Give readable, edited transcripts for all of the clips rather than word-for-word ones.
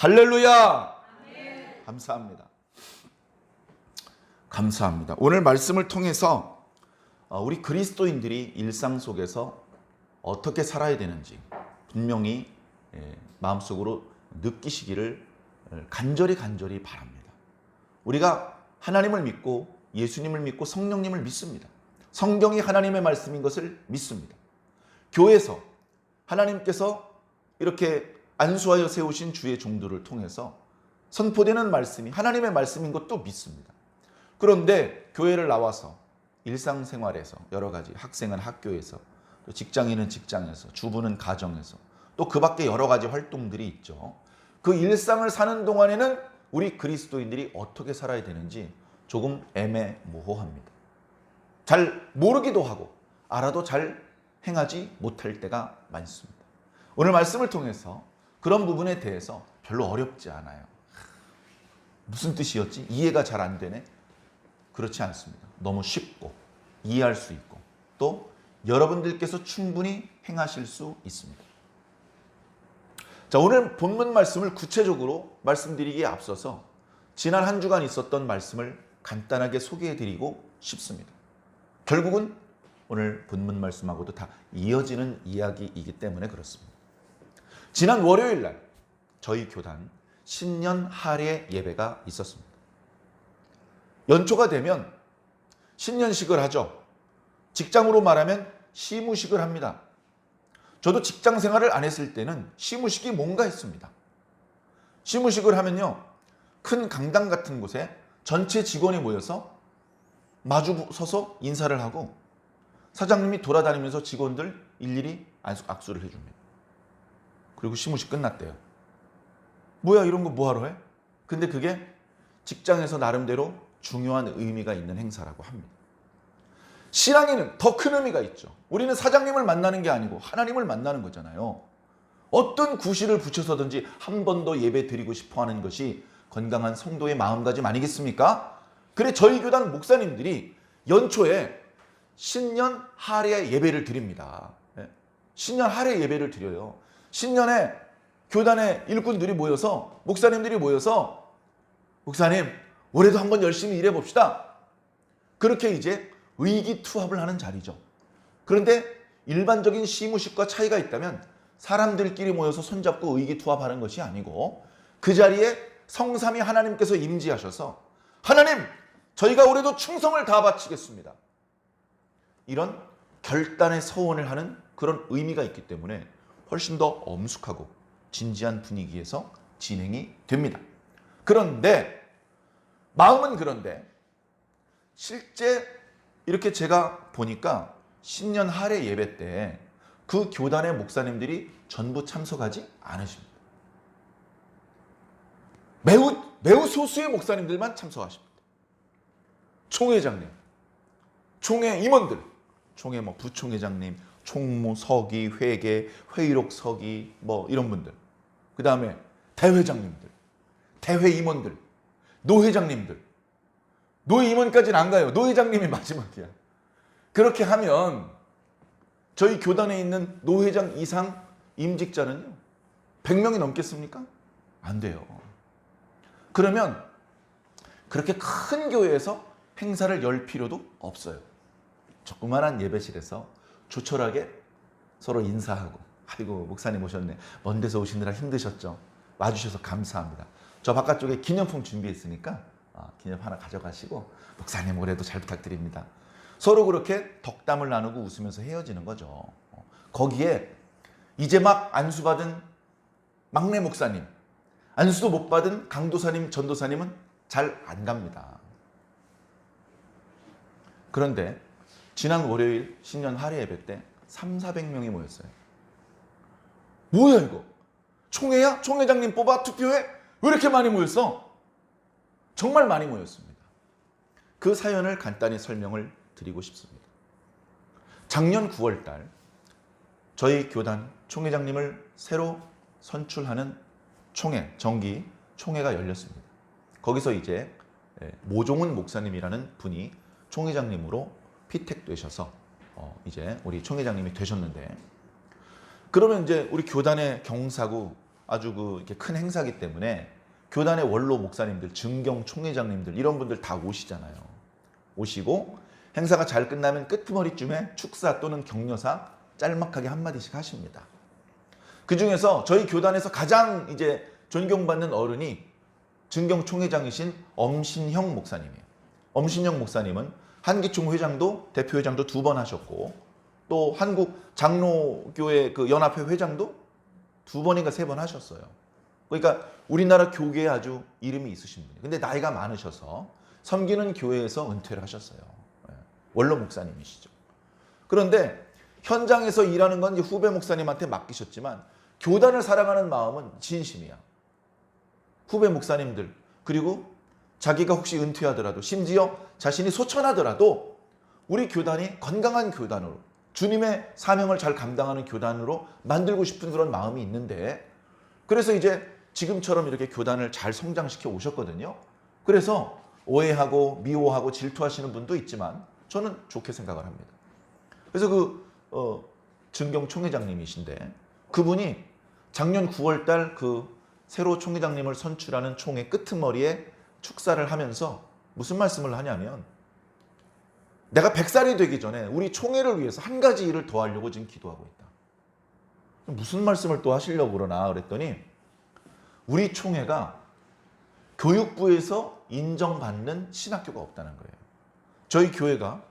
할렐루야! 감사합니다. 감사합니다. 오늘 말씀을 통해서 우리 그리스도인들이 일상 속에서 어떻게 살아야 되는지 분명히 마음속으로 느끼시기를 간절히 바랍니다. 우리가 하나님을 믿고 예수님을 믿고 성령님을 믿습니다. 성경이 하나님의 말씀인 것을 믿습니다. 교회에서 하나님께서 이렇게 안수하여 세우신 주의 종들을 통해서 선포되는 말씀이 하나님의 말씀인 것도 믿습니다. 그런데 교회를 나와서 일상생활에서 여러 가지 학생은 학교에서 또 직장인은 직장에서 주부는 가정에서 또 그 밖에 여러 가지 활동들이 있죠. 그 일상을 사는 동안에는 우리 그리스도인들이 어떻게 살아야 되는지 조금 애매모호합니다. 잘 모르기도 하고 알아도 잘 행하지 못할 때가 많습니다. 오늘 말씀을 통해서 그런 부분에 대해서 별로 어렵지 않아요. 무슨 뜻이었지? 이해가 잘 안 되네? 그렇지 않습니다. 너무 쉽고 이해할 수 있고 또 여러분들께서 충분히 행하실 수 있습니다. 자, 오늘 본문 말씀을 구체적으로 말씀드리기에 앞서서 지난 한 주간 있었던 말씀을 간단하게 소개해드리고 싶습니다. 결국은 오늘 본문 말씀하고도 다 이어지는 이야기이기 때문에 그렇습니다. 지난 월요일 날 저희 교단 신년 할애 예배가 있었습니다. 연초가 되면 신년식을 하죠. 직장으로 말하면 시무식을 합니다. 저도 직장 생활을 안 했을 때는 시무식이 뭔가 했습니다. 시무식을 하면요, 큰 강당 같은 곳에 전체 직원이 모여서 마주 서서 인사를 하고 사장님이 돌아다니면서 직원들 일일이 악수를 해줍니다. 그리고 시무식 끝났대요. 뭐야, 이런 거 뭐하러 해? 근데 그게 직장에서 나름대로 중요한 의미가 있는 행사라고 합니다. 신앙에는 더 큰 의미가 있죠. 우리는 사장님을 만나는 게 아니고 하나님을 만나는 거잖아요. 어떤 구실을 붙여서든지 한 번 더 예배 드리고 싶어 하는 것이 건강한 성도의 마음가짐 아니겠습니까? 그래 저희 교단 목사님들이 연초에 신년 할애 예배를 드립니다. 신년 할애 예배를 드려요. 신년에 교단의 일꾼들이 모여서 목사님들이 모여서 목사님 올해도 한번 열심히 일해 봅시다. 그렇게 이제 의기투합을 하는 자리죠. 그런데 일반적인 시무식과 차이가 있다면 사람들끼리 모여서 손잡고 의기투합하는 것이 아니고 그 자리에 성삼위 하나님께서 임재하셔서 하나님 저희가 올해도 충성을 다 바치겠습니다. 이런 결단의 서원을 하는 그런 의미가 있기 때문에 훨씬 더 엄숙하고 진지한 분위기에서 진행이 됩니다. 그런데 마음은 그런데 실제 이렇게 제가 보니까 신년 할애 예배 때 그 교단의 목사님들이 전부 참석하지 않으십니다. 매우 소수의 목사님들만 참석하십니다. 총회장님, 총회 임원들, 총회 부총회장님, 총무, 서기, 회계, 회의록 서기 이런 분들, 그 다음에 대회장님들, 대회 임원들, 노회장님들, 노회 임원까지는 안 가요. 노회장님이 마지막이야. 그렇게 하면 저희 교단에 있는 노회장 이상 임직자는요 100명이 넘겠습니까? 안 돼요. 그러면 그렇게 큰 교회에서 행사를 열 필요도 없어요. 조그만한 예배실에서 조촐하게 서로 인사하고 아이고 목사님 오셨네. 먼 데서 오시느라 힘드셨죠? 와주셔서 감사합니다. 저 바깥쪽에 기념품 준비했으니까 기념 하나 가져가시고 목사님 올해도 잘 부탁드립니다. 서로 그렇게 덕담을 나누고 웃으면서 헤어지는 거죠. 거기에 이제 막 안수받은 막내 목사님, 안수도 못 받은 강도사님, 전도사님은 잘 안 갑니다. 그런데 지난 월요일 신년 할애 예배 때 300~400명이 모였어요. 뭐야 이거? 총회야? 총회장님 뽑아 투표해? 왜 이렇게 많이 모였어? 정말 많이 모였습니다. 그 사연을 간단히 설명을 드리고 싶습니다. 작년 9월 달 저희 교단 총회장님을 새로 선출하는 총회, 정기 총회가 열렸습니다. 거기서 이제 모종훈 목사님이라는 분이 총회장님으로 피택되셔서 이제 우리 총회장님이 되셨는데 그러면 이제 우리 교단의 경사구 아주 이렇게 큰 행사기 때문에 교단의 원로 목사님들, 증경 총회장님들 이런 분들 다 오시잖아요. 오시고 행사가 잘 끝나면 끄트머리쯤에 축사 또는 격려사 짤막하게 한마디씩 하십니다. 그 중에서 저희 교단에서 가장 이제 존경받는 어른이 증경 총회장이신 엄신형 목사님이에요. 엄신형 목사님은 한기총 회장도 대표회장도 2번 하셨고 또 한국 장로교회 그 연합회 회장도 2번인가 3번 하셨어요. 그러니까 우리나라 교계에 아주 이름이 있으신 분이에요. 근데 나이가 많으셔서 섬기는 교회에서 은퇴를 하셨어요. 원로 목사님이시죠. 그런데 현장에서 일하는 건 이제 후배 목사님한테 맡기셨지만 교단을 사랑하는 마음은 진심이야. 후배 목사님들 그리고 자기가 혹시 은퇴하더라도 심지어 자신이 소천하더라도 우리 교단이 건강한 교단으로 주님의 사명을 잘 감당하는 교단으로 만들고 싶은 그런 마음이 있는데 그래서 이제 지금처럼 이렇게 교단을 잘 성장시켜 오셨거든요. 그래서 오해하고 미워하고 질투하시는 분도 있지만 저는 좋게 생각을 합니다. 그래서 증경 총회장님이신데 그분이 작년 9월 달 새로 총회장님을 선출하는 총회 끄트머리에 축사를 하면서 무슨 말씀을 하냐면 내가 100살이 되기 전에 우리 총회를 위해서 한 가지 일을 더 하려고 지금 기도하고 있다. 무슨 말씀을 또 하시려고 그러나 그랬더니 우리 총회가 교육부에서 인정받는 신학교가 없다는 거예요. 저희 교회가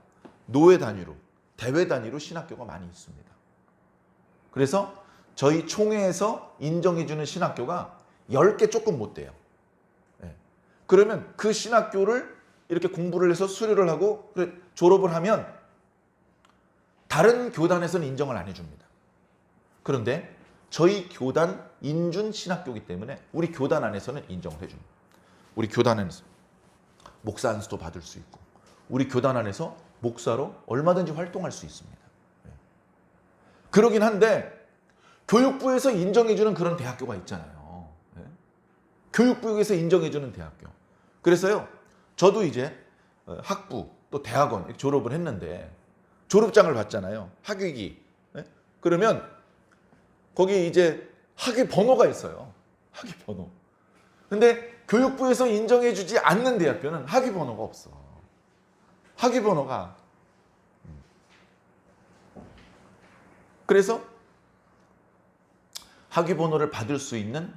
노회 단위로 대회 단위로 신학교가 많이 있습니다. 그래서 저희 총회에서 인정해주는 신학교가 10개 조금 못 돼요. 그러면 그 신학교를 이렇게 공부를 해서 수료를 하고 졸업을 하면 다른 교단에서는 인정을 안 해줍니다. 그런데 저희 교단 인준 신학교이기 때문에 우리 교단 안에서는 인정을 해줍니다. 우리 교단 안에서 목사 안수도 받을 수 있고 우리 교단 안에서 목사로 얼마든지 활동할 수 있습니다. 그러긴 한데 교육부에서 인정해주는 그런 대학교가 있잖아요. 교육부에서 인정해주는 대학교. 그래서요, 저도 이제 학부 또 대학원 졸업을 했는데 졸업장을 받잖아요. 학위기. 그러면 거기 이제 학위 번호가 있어요. 학위 번호. 근데 교육부에서 인정해주지 않는 대학교는 학위 번호가 없어. 학위 번호가. 그래서 학위 번호를 받을 수 있는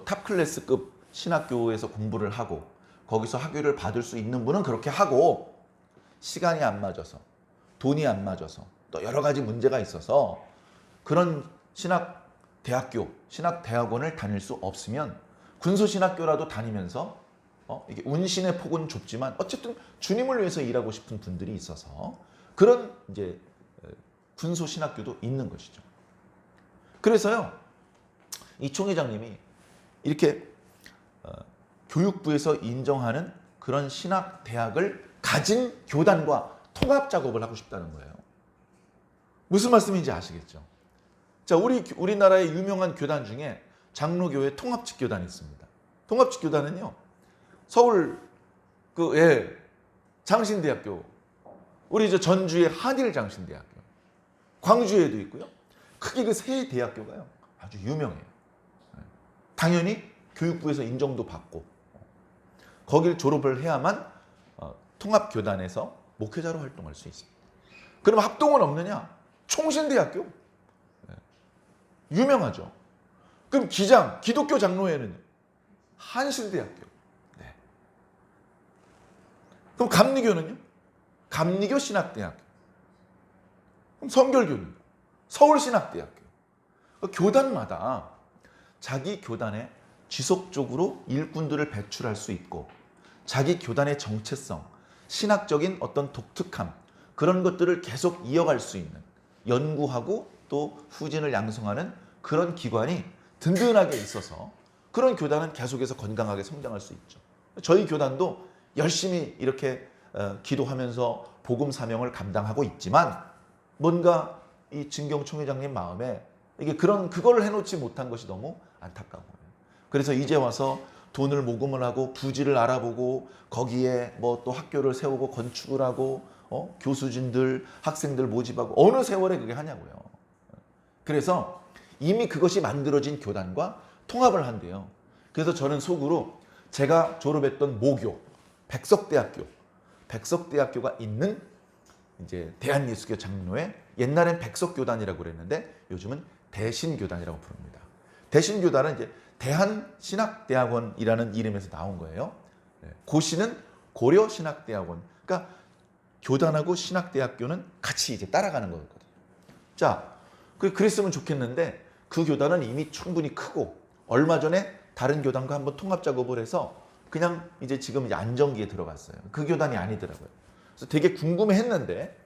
탑 클래스급 신학교에서 공부를 하고 거기서 학위를 받을 수 있는 분은 그렇게 하고 시간이 안 맞아서 돈이 안 맞아서 또 여러 가지 문제가 있어서 그런 신학대학교, 신학대학원을 다닐 수 없으면 군소신학교라도 다니면서 이게 운신의 폭은 좁지만 어쨌든 주님을 위해서 일하고 싶은 분들이 있어서 그런 이제 군소신학교도 있는 것이죠. 그래서요, 이 총회장님이 이렇게 교육부에서 인정하는 그런 신학대학을 가진 교단과 통합 작업을 하고 싶다는 거예요. 무슨 말씀인지 아시겠죠? 자, 우리나라의 유명한 교단 중에 장로교회 통합직 교단이 있습니다. 통합직 교단은요, 서울 장신대학교, 우리 전주의 한일 장신대학교, 광주에도 있고요. 크게 그 세 대학교가요 아주 유명해요. 당연히 교육부에서 인정도 받고 거길 졸업을 해야만 통합교단에서 목회자로 활동할 수 있습니다. 그럼 합동은 없느냐? 총신대학교 유명하죠. 그럼 기독교 장로회는 한신대학교. 그럼 감리교는요? 감리교 신학대학교. 그럼 성결교는 서울신학대학교. 교단마다 자기 교단에 지속적으로 일꾼들을 배출할 수 있고 자기 교단의 정체성, 신학적인 어떤 독특함 그런 것들을 계속 이어갈 수 있는 연구하고 또 후진을 양성하는 그런 기관이 든든하게 있어서 그런 교단은 계속해서 건강하게 성장할 수 있죠. 저희 교단도 열심히 이렇게 기도하면서 복음 사명을 감당하고 있지만 뭔가 이 증경 총회장님 마음에 이게 그걸 해놓지 못한 것이 너무 안타까운 거예요. 그래서 이제 와서 돈을 모금을 하고 부지를 알아보고 거기에 또 학교를 세우고 건축을 하고 교수진들, 학생들 모집하고 어느 세월에 그게 하냐고요. 그래서 이미 그것이 만들어진 교단과 통합을 한대요. 그래서 저는 속으로 제가 졸업했던 모교 백석대학교가 있는 이제 대한예수교 장로회, 옛날엔 백석교단이라고 그랬는데 요즘은 대신교단이라고 부릅니다. 대신교단은 이제 대한신학대학원이라는 이름에서 나온 거예요. 고시는 고려신학대학원. 그러니까 교단하고 신학대학교는 같이 이제 따라가는 거거든요. 자, 그랬으면 좋겠는데 그 교단은 이미 충분히 크고 얼마 전에 다른 교단과 한번 통합 작업을 해서 그냥 이제 지금 이제 안정기에 들어갔어요. 그 교단이 아니더라고요. 그래서 되게 궁금해했는데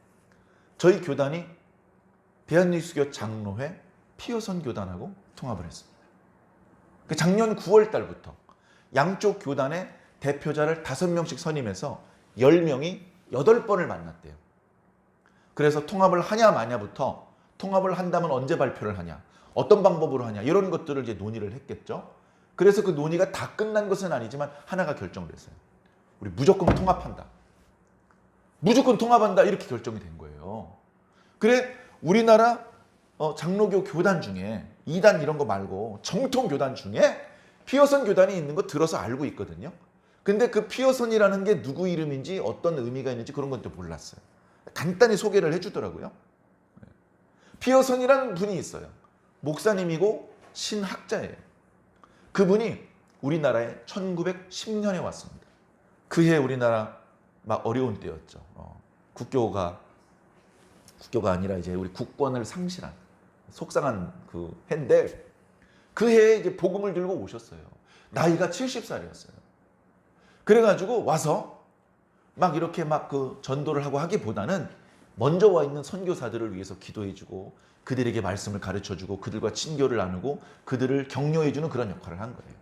저희 교단이 대한예수교 장로회 피어선 교단하고 통합을 했습니다. 작년 9월 달부터 양쪽 교단의 대표자를 5명씩 선임해서 10명이 8번을 만났대요. 그래서 통합을 하냐 마냐부터 통합을 한다면 언제 발표를 하냐, 어떤 방법으로 하냐 이런 것들을 이제 논의를 했겠죠. 그래서 그 논의가 다 끝난 것은 아니지만 하나가 결정됐어요. 우리 무조건 통합한다. 무조건 통합한다 이렇게 결정이 된 거예요. 그래 우리나라 장로교 교단 중에 2단 이런 거 말고 정통 교단 중에 피어선 교단이 있는 거 들어서 알고 있거든요. 근데 그 피어선이라는 게 누구 이름인지 어떤 의미가 있는지 그런 것도 몰랐어요. 간단히 소개를 해주더라고요. 피어선이라는 분이 있어요. 목사님이고 신학자예요. 그분이 우리나라에 1910년에 왔습니다. 그해 우리나라 막 어려운 때였죠. 국교가 아니라 이제 우리 국권을 상실한 속상한 그 해인데 그 해에 이제 복음을 들고 오셨어요. 나이가 70살이었어요. 그래가지고 와서 막 이렇게 막 그 전도를 하고 하기보다는 먼저 와 있는 선교사들을 위해서 기도해주고 그들에게 말씀을 가르쳐주고 그들과 친교를 나누고 그들을 격려해주는 그런 역할을 한 거예요.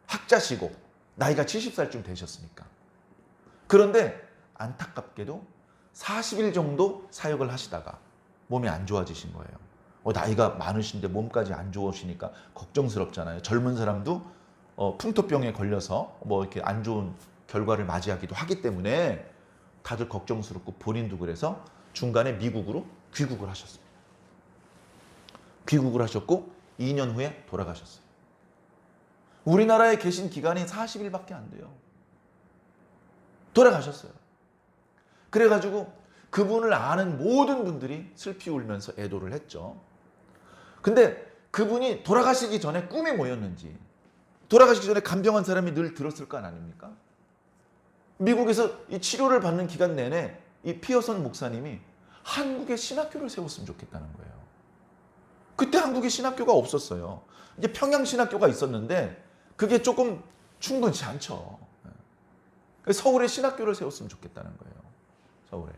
학자시고 나이가 70살쯤 되셨으니까. 그런데 안타깝게도 40일 정도 사역을 하시다가 몸이 안 좋아지신 거예요. 나이가 많으신데 몸까지 안 좋으시니까 걱정스럽잖아요. 젊은 사람도 풍토병에 걸려서 뭐 이렇게 안 좋은 결과를 맞이하기도 하기 때문에 다들 걱정스럽고 본인도 그래서 중간에 미국으로 귀국을 하셨습니다. 귀국을 하셨고 2년 후에 돌아가셨어요. 우리나라에 계신 기간이 40일밖에 안 돼요. 돌아가셨어요. 그래가지고 그분을 아는 모든 분들이 슬피 울면서 애도를 했죠. 근데 그분이 돌아가시기 전에 꿈이 뭐였는지, 돌아가시기 전에 간병한 사람이 늘 들었을 거 아닙니까? 미국에서 이 치료를 받는 기간 내내 이 피어선 목사님이 한국에 신학교를 세웠으면 좋겠다는 거예요. 그때 한국에 신학교가 없었어요. 이제 평양 신학교가 있었는데 그게 조금 충분치 않죠. 서울에 신학교를 세웠으면 좋겠다는 거예요. 서울에.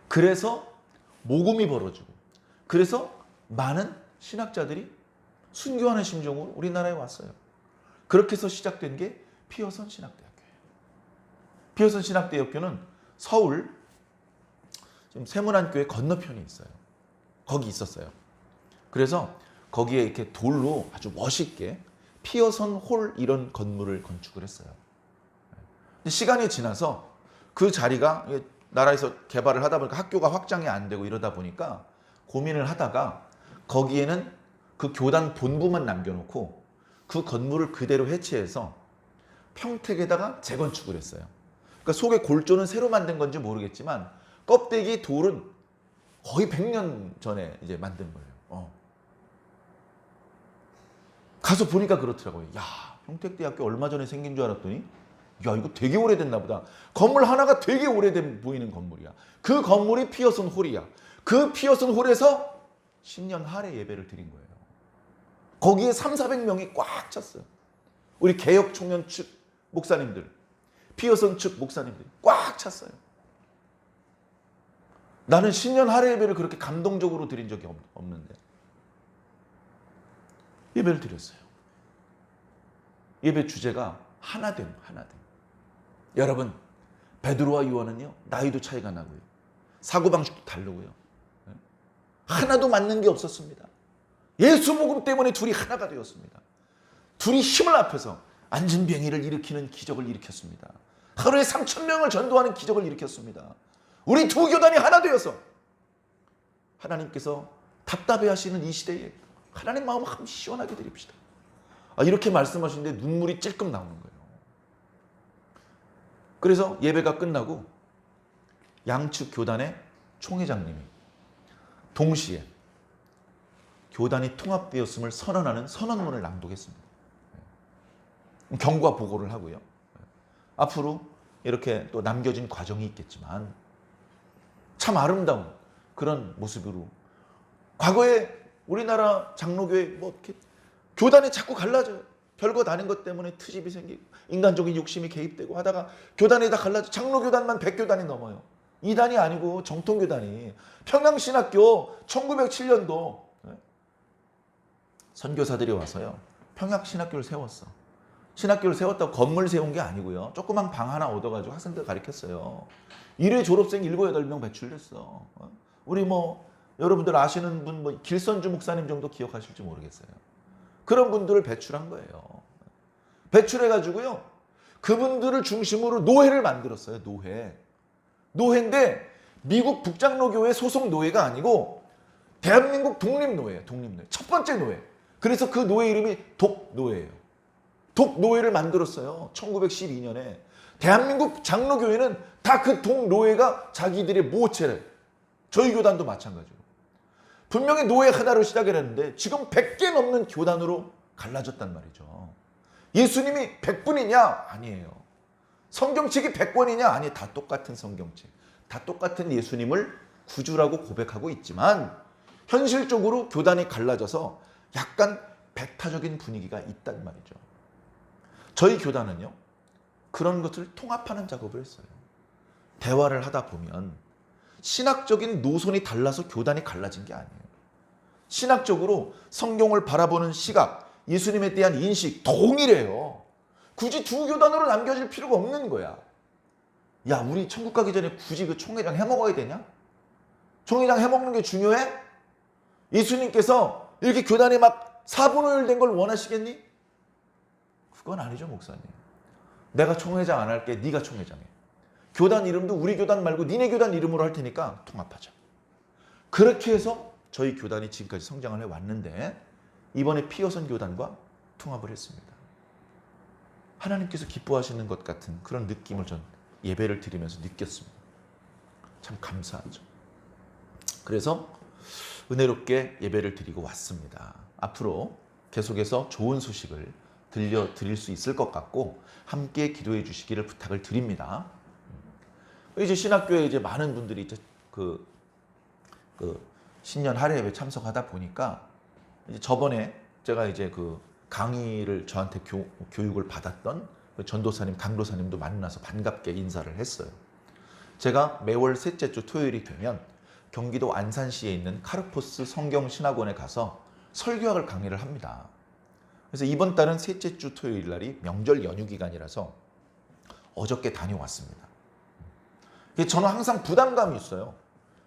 그래서 모금이 벌어지고 그래서 많은 신학자들이 순교하는 심정으로 우리나라에 왔어요. 그렇게 해서 시작된 게 피어선 신학대학교예요. 피어선 신학대학교는 서울 지금 세문안교회 건너편에 있어요. 거기 있었어요. 그래서 거기에 이렇게 돌로 아주 멋있게 피어선 홀 이런 건물을 건축을 했어요. 시간이 지나서 그 자리가 나라에서 개발을 하다 보니까 학교가 확장이 안 되고 이러다 보니까 고민을 하다가 거기에는 그 교단 본부만 남겨놓고 그 건물을 그대로 해체해서 평택에다가 재건축을 했어요. 그러니까 속에 골조는 새로 만든 건지 모르겠지만 껍데기 돌은 거의 100년 전에 이제 만든 거예요. 가서 보니까 그렇더라고요. 야, 평택대학교 얼마 전에 생긴 줄 알았더니 야, 이거 되게 오래됐나 보다. 건물 하나가 되게 오래된 보이는 건물이야. 그 건물이 피어선 홀이야. 그 피어선 홀에서 신년 할애 예배를 드린 거예요. 거기에 300~400명이 꽉 찼어요. 우리 개혁 청년 측 목사님들, 피어선 측 목사님들이 꽉 찼어요. 나는 신년 할애 예배를 그렇게 감동적으로 드린 적이 없는데 예배를 드렸어요. 예배 주제가 하나됨. 여러분, 베드로와 요한은요 나이도 차이가 나고요, 사고방식도 다르고요, 하나도 맞는 게 없었습니다. 예수 복음 때문에 둘이 하나가 되었습니다. 둘이 힘을 합해서 안진뱅이를 일으키는 기적을 일으켰습니다. 하루에 3,000명을 전도하는 기적을 일으켰습니다. 우리 두 교단이 하나 되어서 하나님께서 답답해하시는 이 시대에 하나님 마음 한번 시원하게 드립시다. 이렇게 말씀하시는데 눈물이 찔끔 나오는 거예요. 그래서 예배가 끝나고 양측 교단의 총회장님이 동시에 교단이 통합되었음을 선언하는 선언문을 낭독했습니다. 경과 보고를 하고요. 앞으로 이렇게 또 남겨진 과정이 있겠지만 참 아름다운 그런 모습으로 과거에 우리나라 장로교회 이렇게 교단이 자꾸 갈라져요. 별것 아닌 것 때문에 트집이 생기고 인간적인 욕심이 개입되고 하다가 교단이 다 갈라져. 장로교단만 100교단이 넘어요. 이단이 아니고 정통교단이. 평양신학교 1907년도 선교사들이 와서요. 평양신학교를 세웠어. 신학교를 세웠다고 건물 세운 게 아니고요. 조그만 방 하나 얻어가지고 학생들 가르쳤어요. 1회 졸업생 7, 8명 배출됐어. 우리 여러분들 아시는 분 길선주 목사님 정도 기억하실지 모르겠어요. 그런 분들을 배출한 거예요. 배출해가지고요. 그분들을 중심으로 노회를 만들었어요. 노회인데 미국 북장로교회 소속 노회가 아니고 대한민국 독립노회예요. 독립노회. 첫 번째 노회. 그래서 그 노회 이름이 독노회예요. 독노회를 만들었어요. 1912년에. 대한민국 장로교회는 다 그 독노회가 자기들의 모체를. 저희 교단도 마찬가지로. 분명히 노회 하나로 시작을 했는데 지금 100개 넘는 교단으로 갈라졌단 말이죠. 예수님이 100분이냐? 아니에요. 성경책이 100권이냐? 아니, 다 똑같은 성경책. 다 똑같은 예수님을 구주라고 고백하고 있지만 현실적으로 교단이 갈라져서 약간 배타적인 분위기가 있단 말이죠. 저희 교단은요. 그런 것을 통합하는 작업을 했어요. 대화를 하다 보면 신학적인 노선이 달라서 교단이 갈라진 게 아니에요. 신학적으로 성경을 바라보는 시각, 예수님에 대한 인식 동일해요. 굳이 두 교단으로 남겨질 필요가 없는 거야. 야, 우리 천국 가기 전에 굳이 그 총회장 해먹어야 되냐? 총회장 해먹는 게 중요해? 예수님께서 이렇게 교단이 막 사분오일된 걸 원하시겠니? 그건 아니죠, 목사님. 내가 총회장 안 할게. 네가 총회장해. 교단 이름도 우리 교단 말고 니네 교단 이름으로 할 테니까 통합하자. 그렇게 해서 저희 교단이 지금까지 성장을 해왔는데 이번에 피어선 교단과 통합을 했습니다. 하나님께서 기뻐하시는 것 같은 그런 느낌을 전 예배를 드리면서 느꼈습니다. 참 감사하죠. 그래서 은혜롭게 예배를 드리고 왔습니다. 앞으로 계속해서 좋은 소식을 들려드릴 수 있을 것 같고 함께 기도해 주시기를 부탁을 드립니다. 이제 신학교에 이제 많은 분들이 이제 그 신년 할애 예배 참석하다 보니까 이제 저번에 제가 이제 그 강의를 저한테 교육을 받았던 그 전도사님, 강도사님도 만나서 반갑게 인사를 했어요. 제가 매월 셋째 주 토요일이 되면 경기도 안산시에 있는 카르포스 성경신학원에 가서 설교학을 강의를 합니다. 그래서 이번 달은 셋째 주 토요일 날이 명절 연휴 기간이라서 어저께 다녀왔습니다. 저는 항상 부담감이 있어요.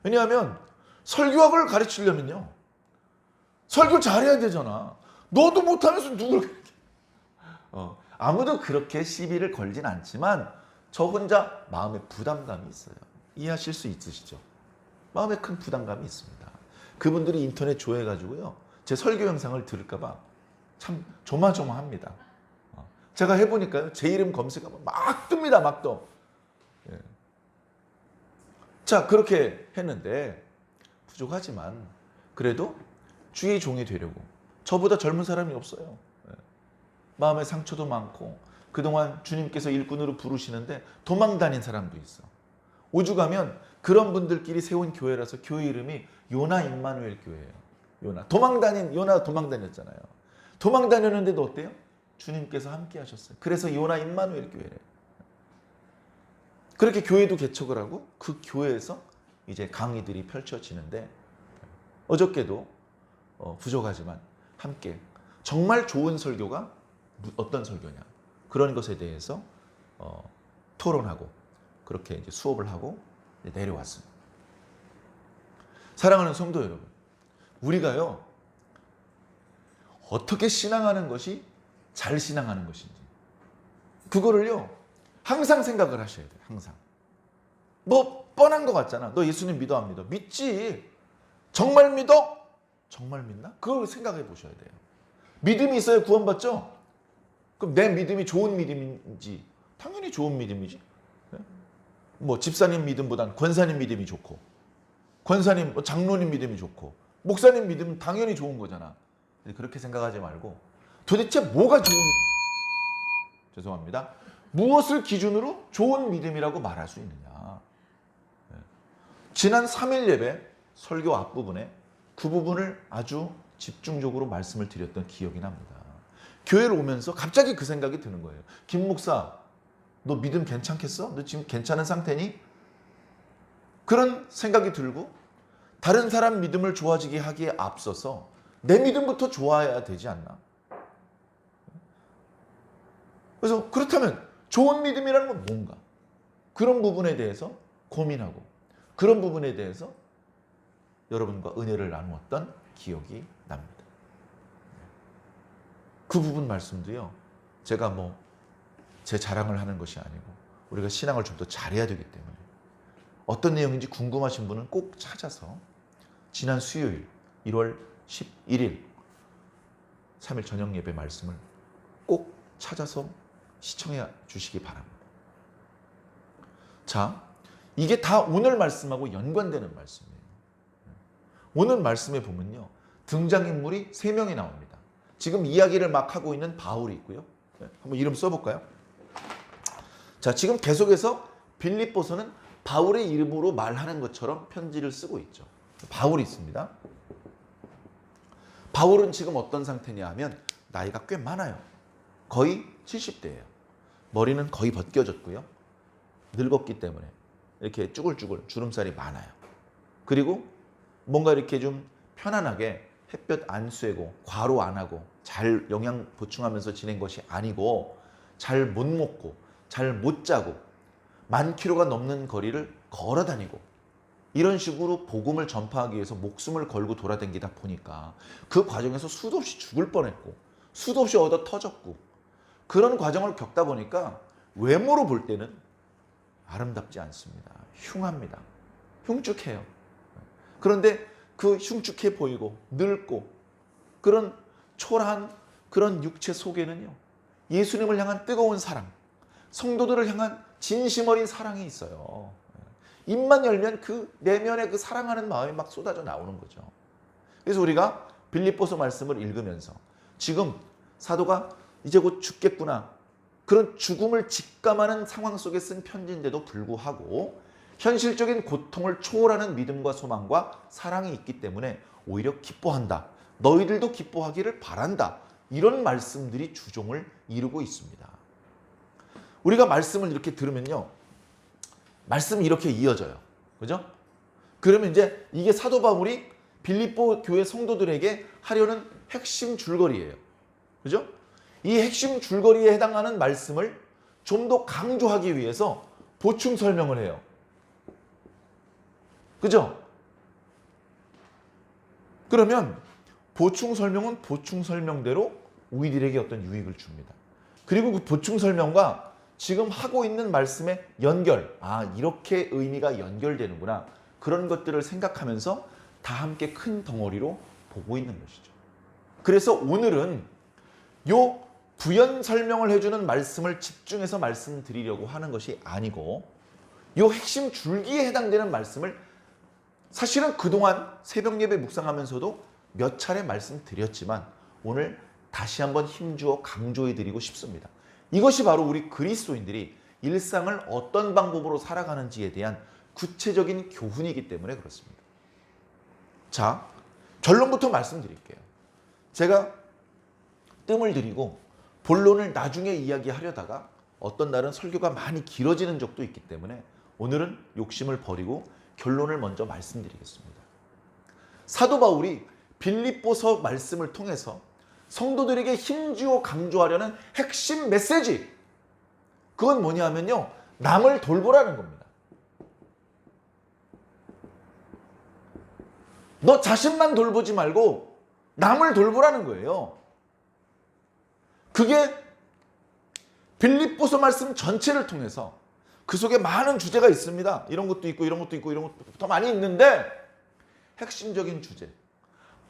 왜냐하면 설교학을 가르치려면요. 설교 잘해야 되잖아. 너도 못하면서 누굴 그렇게. 아무도 그렇게 시비를 걸진 않지만 저 혼자 마음에 부담감이 있어요. 이해하실 수 있으시죠? 마음에 큰 부담감이 있습니다. 그분들이 인터넷 조회해가지고요. 제 설교 영상을 들을까 봐 참 조마조마합니다. 제가 해보니까요. 제 이름 검색하면 막 뜹니다. 막 떠. 예. 자, 그렇게 했는데 부족하지만 그래도 주의 종이 되려고. 저보다 젊은 사람이 없어요. 마음의 상처도 많고 그동안 주님께서 일꾼으로 부르시는데 도망 다닌 사람도 있어. 오죽하면 그런 분들끼리 세운 교회라서 교회 이름이 요나 임마누엘 교회예요. 요나. 요나 도망 다녔잖아요. 도망 다녔는데도 어때요? 주님께서 함께 하셨어요. 그래서 요나 임마누엘 교회래요. 그렇게 교회도 개척을 하고 그 교회에서 이제 강의들이 펼쳐지는데 어저께도 부족하지만 함께 정말 좋은 설교가 어떤 설교냐 그런 것에 대해서 토론하고 그렇게 이제 수업을 하고 내려왔습니다. 사랑하는 성도 여러분, 우리가요 어떻게 신앙하는 것이 잘 신앙하는 것인지 그거를요 항상 생각을 하셔야 돼요. 항상. 뭐 뻔한 것 같잖아. 너 예수님 믿어 안 믿어? 믿지. 정말 믿어? 정말 믿나? 그걸 생각해 보셔야 돼요. 믿음이 있어야 구원받죠? 그럼 내 믿음이 좋은 믿음인지 당연히 좋은 믿음이지. 뭐 집사님 믿음보단 권사님 믿음이 좋고, 권사님 장로님 믿음이 좋고, 목사님 믿음은 당연히 좋은 거잖아. 그렇게 생각하지 말고 도대체 뭐가 좋은, 죄송합니다, 무엇을 기준으로 좋은 믿음이라고 말할 수 있느냐. 지난 3일 예배 설교 앞부분에 그 부분을 아주 집중적으로 말씀을 드렸던 기억이 납니다. 교회를 오면서 갑자기 그 생각이 드는 거예요. 김 목사, 너 믿음 괜찮겠어? 너 지금 괜찮은 상태니? 그런 생각이 들고, 다른 사람 믿음을 좋아지게 하기에 앞서서 내 믿음부터 좋아야 되지 않나? 그래서 그렇다면 좋은 믿음이라는 건 뭔가? 그런 부분에 대해서 고민하고, 그런 부분에 대해서 여러분과 은혜를 나누었던 기억이 납니다. 그 부분 말씀도요, 제가 뭐 제 자랑을 하는 것이 아니고 우리가 신앙을 좀 더 잘해야 되기 때문에 어떤 내용인지 궁금하신 분은 꼭 찾아서 지난 수요일 1월 11일 3일 저녁 예배 말씀을 꼭 찾아서 시청해 주시기 바랍니다. 자, 이게 다 오늘 말씀하고 연관되는 말씀이에요. 오늘 말씀에 보면요, 등장인물이 3명이 나옵니다. 지금 이야기를 막 하고 있는 바울이 있고요. 한번 이름 써볼까요? 자, 지금 계속해서 빌립보서는 바울의 이름으로 말하는 것처럼 편지를 쓰고 있죠. 바울이 있습니다. 바울은 지금 어떤 상태냐 하면 나이가 꽤 많아요. 거의 70대예요. 머리는 거의 벗겨졌고요. 늙었기 때문에 이렇게 쭈글쭈글 주름살이 많아요. 그리고 뭔가 이렇게 좀 편안하게 햇볕 안 쐬고 과로 안 하고 잘 영양 보충하면서 지낸 것이 아니고, 잘 못 먹고 잘 못 자고 10,000km가 넘는 거리를 걸어 다니고 이런 식으로 복음을 전파하기 위해서 목숨을 걸고 돌아다니다 보니까 그 과정에서 수도 없이 죽을 뻔했고 수도 없이 얻어 터졌고, 그런 과정을 겪다 보니까 외모로 볼 때는 아름답지 않습니다. 흉합니다. 흉측해요. 그런데 그 흉측해 보이고 늙고 그런 초라한 그런 육체 속에는요, 예수님을 향한 뜨거운 사랑, 성도들을 향한 진심 어린 사랑이 있어요. 입만 열면 그 내면의 그 사랑하는 마음이 막 쏟아져 나오는 거죠. 그래서 우리가 빌립보서 말씀을 읽으면서 지금 사도가 이제 곧 죽겠구나, 그런 죽음을 직감하는 상황 속에 쓴 편지인데도 불구하고 현실적인 고통을 초월하는 믿음과 소망과 사랑이 있기 때문에 오히려 기뻐한다. 너희들도 기뻐하기를 바란다. 이런 말씀들이 주종을 이루고 있습니다. 우리가 말씀을 이렇게 들으면요, 말씀이 이렇게 이어져요. 그죠? 그러면 이제 이게 사도 바울이 빌립보 교회 성도들에게 하려는 핵심 줄거리예요. 그죠? 이 핵심 줄거리에 해당하는 말씀을 좀 더 강조하기 위해서 보충 설명을 해요. 그죠? 그러면 보충 설명은 보충 설명대로 우리들에게 어떤 유익을 줍니다. 그리고 그 보충 설명과 지금 하고 있는 말씀의 연결, 이렇게 의미가 연결되는구나, 그런 것들을 생각하면서 다 함께 큰 덩어리로 보고 있는 것이죠. 그래서 오늘은 요 부연 설명을 해주는 말씀을 집중해서 말씀드리려고 하는 것이 아니고, 요 핵심 줄기에 해당되는 말씀을 사실은 그동안 새벽 예배 묵상하면서도 몇 차례 말씀드렸지만 오늘 다시 한번 힘주어 강조해드리고 싶습니다. 이것이 바로 우리 그리스도인들이 일상을 어떤 방법으로 살아가는지에 대한 구체적인 교훈이기 때문에 그렇습니다. 자, 결론부터 말씀드릴게요. 제가 뜸을 들이고 본론을 나중에 이야기하려다가 어떤 날은 설교가 많이 길어지는 적도 있기 때문에 오늘은 욕심을 버리고 결론을 먼저 말씀드리겠습니다. 사도 바울이 빌립보서 말씀을 통해서 성도들에게 힘주어 강조하려는 핵심 메시지, 그건 뭐냐 하면요, 남을 돌보라는 겁니다. 너 자신만 돌보지 말고 남을 돌보라는 거예요. 그게 빌립보서 말씀 전체를 통해서, 그 속에 많은 주제가 있습니다. 이런 것도 있고 이런 것도 있고 이런 것도 더 많이 있는데 핵심적인 주제,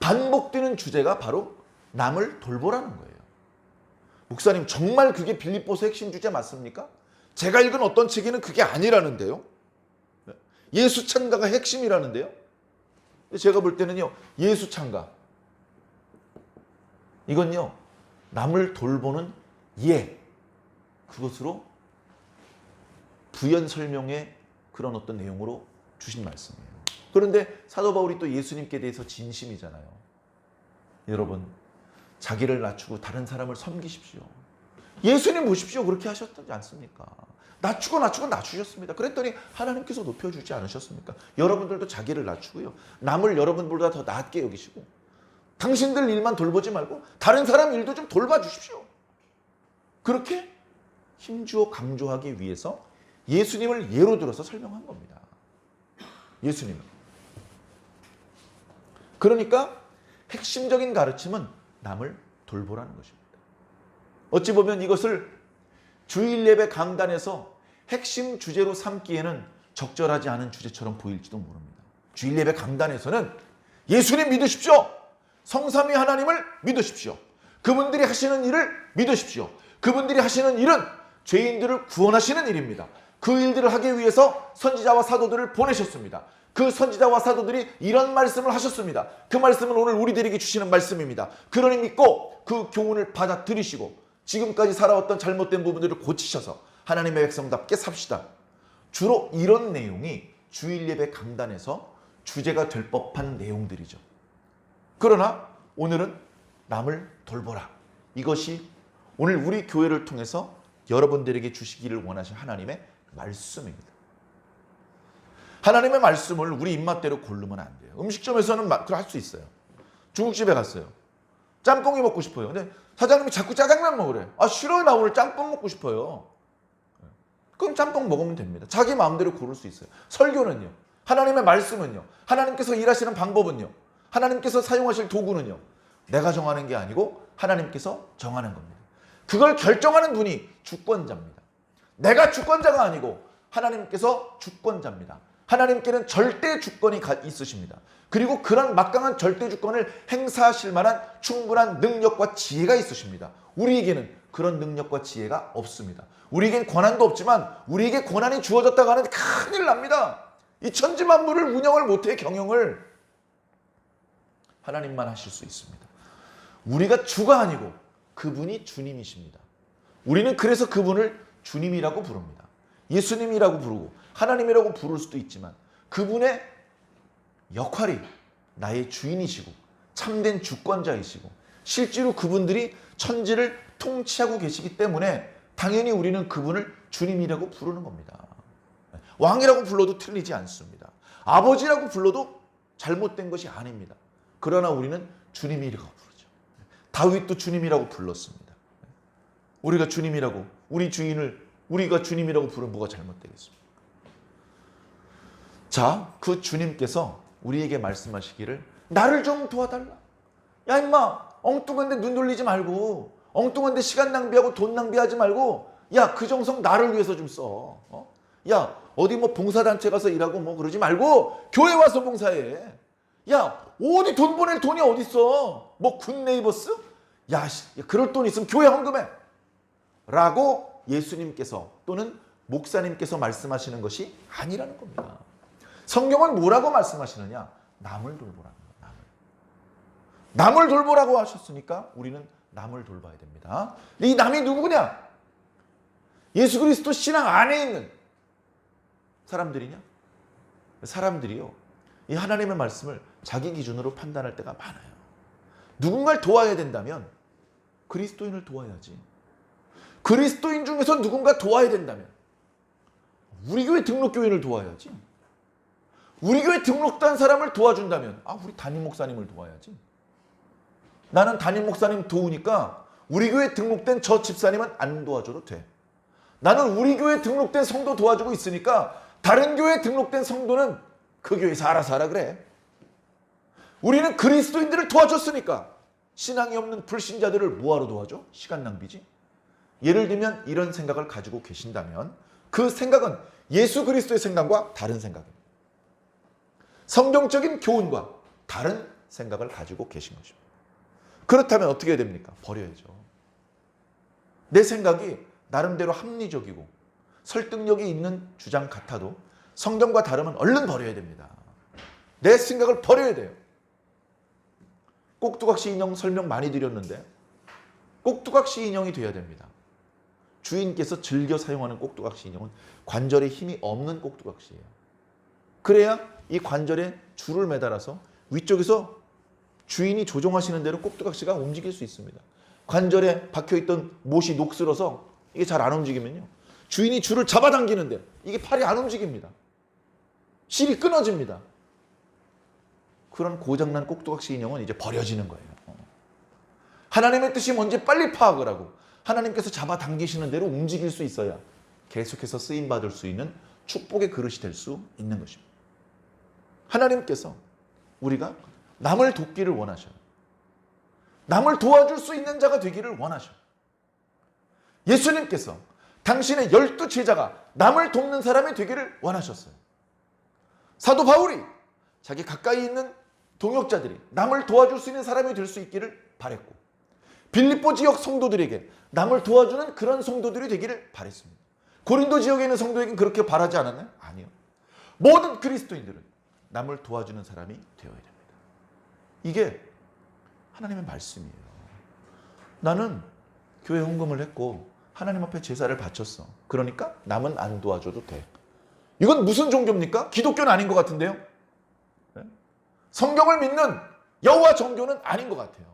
반복되는 주제가 바로 남을 돌보라는 거예요. 목사님 정말 그게 빌립보서 핵심 주제 맞습니까? 제가 읽은 어떤 책에는 그게 아니라는데요. 예수 찬가가 핵심이라는데요. 제가 볼 때는요, 예수 찬가 이건요, 남을 돌보는 예, 그것으로 부연 설명의 그런 어떤 내용으로 주신 말씀이에요. 그런데 사도 바울이 또 예수님께 대해서 진심이잖아요. 여러분, 자기를 낮추고 다른 사람을 섬기십시오. 예수님 보십시오. 그렇게 하셨지 않습니까? 낮추고 낮추셨습니다. 그랬더니 하나님께서 높여주지 않으셨습니까? 여러분들도 자기를 낮추고요, 남을 여러분들보다 더 낮게 여기시고, 당신들 일만 돌보지 말고 다른 사람 일도 좀 돌봐주십시오. 그렇게 힘주어 강조하기 위해서 예수님을 예로 들어서 설명한 겁니다. 예수님은. 그러니까 핵심적인 가르침은 남을 돌보라는 것입니다. 어찌 보면 이것을 주일 예배 강단에서 핵심 주제로 삼기에는 적절하지 않은 주제처럼 보일지도 모릅니다. 주일 예배 강단에서는 예수님 믿으십시오. 성삼위 하나님을 믿으십시오. 그분들이 하시는 일을 믿으십시오. 그분들이 하시는 일은 죄인들을 구원하시는 일입니다. 그 일들을 하기 위해서 선지자와 사도들을 보내셨습니다. 그 선지자와 사도들이 이런 말씀을 하셨습니다. 그 말씀은 오늘 우리들에게 주시는 말씀입니다. 그러니 믿고 그 교훈을 받아들이시고 지금까지 살아왔던 잘못된 부분들을 고치셔서 하나님의 백성답게 삽시다. 주로 이런 내용이 주일 예배 강단에서 주제가 될 법한 내용들이죠. 그러나 오늘은 남을 돌보라. 이것이 오늘 우리 교회를 통해서 여러분들에게 주시기를 원하신 하나님의 말씀입니다. 하나님의 말씀을 우리 입맛대로 고르면 안 돼요. 음식점에서는 할 수 있어요. 중국집에 갔어요. 짬뽕이 먹고 싶어요. 근데 사장님이 자꾸 짜장면 먹으래. 아, 싫어요. 나 오늘 짬뽕 먹고 싶어요. 그럼 짬뽕 먹으면 됩니다. 자기 마음대로 고를 수 있어요. 설교는요, 하나님의 말씀은요, 하나님께서 일하시는 방법은요, 하나님께서 사용하실 도구는요, 내가 정하는 게 아니고 하나님께서 정하는 겁니다. 그걸 결정하는 분이 주권자입니다. 내가 주권자가 아니고 하나님께서 주권자입니다. 하나님께는 절대 주권이 있으십니다. 그리고 그런 막강한 절대 주권을 행사하실 만한 충분한 능력과 지혜가 있으십니다. 우리에게는 그런 능력과 지혜가 없습니다. 우리에겐 권한도 없지만 우리에게 권한이 주어졌다고 하는 큰일 납니다. 이 천지만물을 운영을 못해, 경영을. 하나님만 하실 수 있습니다. 우리가 주가 아니고 그분이 주님이십니다. 우리는 그래서 그분을 주님이라고 부릅니다. 예수님이라고 부르고 하나님이라고 부를 수도 있지만 그분의 역할이 나의 주인이시고 참된 주권자이시고 실제로 그분들이 천지를 통치하고 계시기 때문에 당연히 우리는 그분을 주님이라고 부르는 겁니다. 왕이라고 불러도 틀리지 않습니다. 아버지라고 불러도 잘못된 것이 아닙니다. 그러나 우리는 주님이라고 부르죠. 다윗도 주님이라고 불렀습니다. 우리가 주님이라고, 우리 주인을 우리가 주님이라고 부르면 뭐가 잘못되겠습니까? 자, 그 주님께서 우리에게 말씀하시기를 나를 좀 도와달라. 야 임마, 엉뚱한 데 눈 돌리지 말고, 엉뚱한 데 시간 낭비하고 돈 낭비하지 말고, 야 그 정성 나를 위해서 좀 써. 야 어디 뭐 봉사단체 가서 일하고 뭐 그러지 말고 교회 와서 봉사해. 야 어디 돈 보낼 돈이 어딨어. 뭐 굿네이버스? 야 그럴 돈 있으면 교회 헌금해. 라고 예수님께서 또는 목사님께서 말씀하시는 것이 아니라는 겁니다. 성경은 뭐라고 말씀하시느냐? 남을 돌보라는 거예요. 남을 돌보라고 하셨으니까 우리는 남을 돌봐야 됩니다. 이 남이 누구냐? 예수 그리스도 신앙 안에 있는 사람들이냐? 사람들이요, 이 하나님의 말씀을 자기 기준으로 판단할 때가 많아요. 누군가를 도와야 된다면 그리스도인을 도와야지. 그리스도인 중에서 누군가 도와야 된다면 우리 교회 등록교인을 도와야지. 우리 교회 등록된 사람을 도와준다면 우리 담임 목사님을 도와야지. 나는 담임 목사님 도우니까 우리 교회 등록된 저 집사님은 안 도와줘도 돼. 나는 우리 교회 등록된 성도 도와주고 있으니까 다른 교회 등록된 성도는 그 교회에서 알아서 하라 그래. 우리는 그리스도인들을 도와줬으니까 신앙이 없는 불신자들을 뭐하러 도와줘? 시간 낭비지. 예를 들면 이런 생각을 가지고 계신다면 그 생각은 예수 그리스도의 생각과 다른 생각입니다. 성경적인 교훈과 다른 생각을 가지고 계신 것입니다. 그렇다면 어떻게 해야 됩니까? 버려야죠. 내 생각이 나름대로 합리적이고 설득력이 있는 주장 같아도 성경과 다르면 얼른 버려야 됩니다. 내 생각을 버려야 돼요. 꼭두각시 인형 설명 많이 드렸는데 꼭두각시 인형이 돼야 됩니다. 주인께서 즐겨 사용하는 꼭두각시 인형은 관절에 힘이 없는 꼭두각시예요. 그래야 이 관절에 줄을 매달아서 위쪽에서 주인이 조종하시는 대로 꼭두각시가 움직일 수 있습니다. 관절에 박혀있던 못이 녹슬어서 이게 잘 안 움직이면요, 주인이 줄을 잡아당기는데 이게 팔이 안 움직입니다. 실이 끊어집니다. 그런 고장난 꼭두각시 인형은 이제 버려지는 거예요. 하나님의 뜻이 뭔지 빨리 파악을 하고 하나님께서 잡아당기시는 대로 움직일 수 있어야 계속해서 쓰임받을 수 있는 축복의 그릇이 될 수 있는 것입니다. 하나님께서 우리가 남을 돕기를 원하셔요. 남을 도와줄 수 있는 자가 되기를 원하셔요. 예수님께서 당신의 12제자가 남을 돕는 사람이 되기를 원하셨어요. 사도 바울이 자기 가까이 있는 동역자들이 남을 도와줄 수 있는 사람이 될 수 있기를 바랬고, 빌립보 지역 성도들에게 남을 도와주는 그런 성도들이 되기를 바랬습니다. 고린도 지역에 있는 성도에게는 그렇게 바라지 않았나요? 아니요. 모든 그리스도인들은 남을 도와주는 사람이 되어야 됩니다. 이게 하나님의 말씀이에요. 나는 교회 헌금을 했고 하나님 앞에 제사를 바쳤어. 그러니까 남은 안 도와줘도 돼. 이건 무슨 종교입니까? 기독교는 아닌 것 같은데요. 네? 성경을 믿는 여호와 정교는 아닌 것 같아요.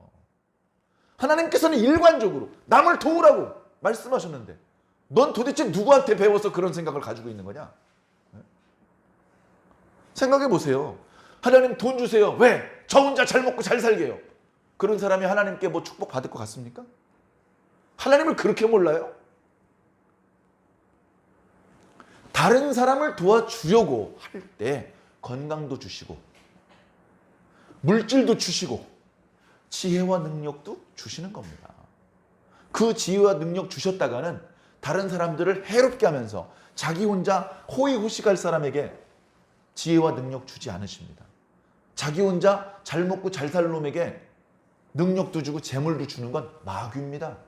하나님께서는 일관적으로 남을 도우라고 말씀하셨는데 넌 도대체 누구한테 배워서 그런 생각을 가지고 있는 거냐? 네? 생각해 보세요. 하나님 돈 주세요. 왜? 저 혼자 잘 먹고 잘 살게요. 그런 사람이 하나님께 뭐 축복 받을 것 같습니까? 하나님을 그렇게 몰라요? 다른 사람을 도와주려고 할 때 건강도 주시고 물질도 주시고 지혜와 능력도 주시는 겁니다. 그 지혜와 능력 주셨다가는 다른 사람들을 해롭게 하면서 자기 혼자 호의호식할 사람에게 지혜와 능력 주지 않으십니다. 자기 혼자 잘 먹고 잘 살 놈에게 능력도 주고 재물도 주는 건 마귀입니다.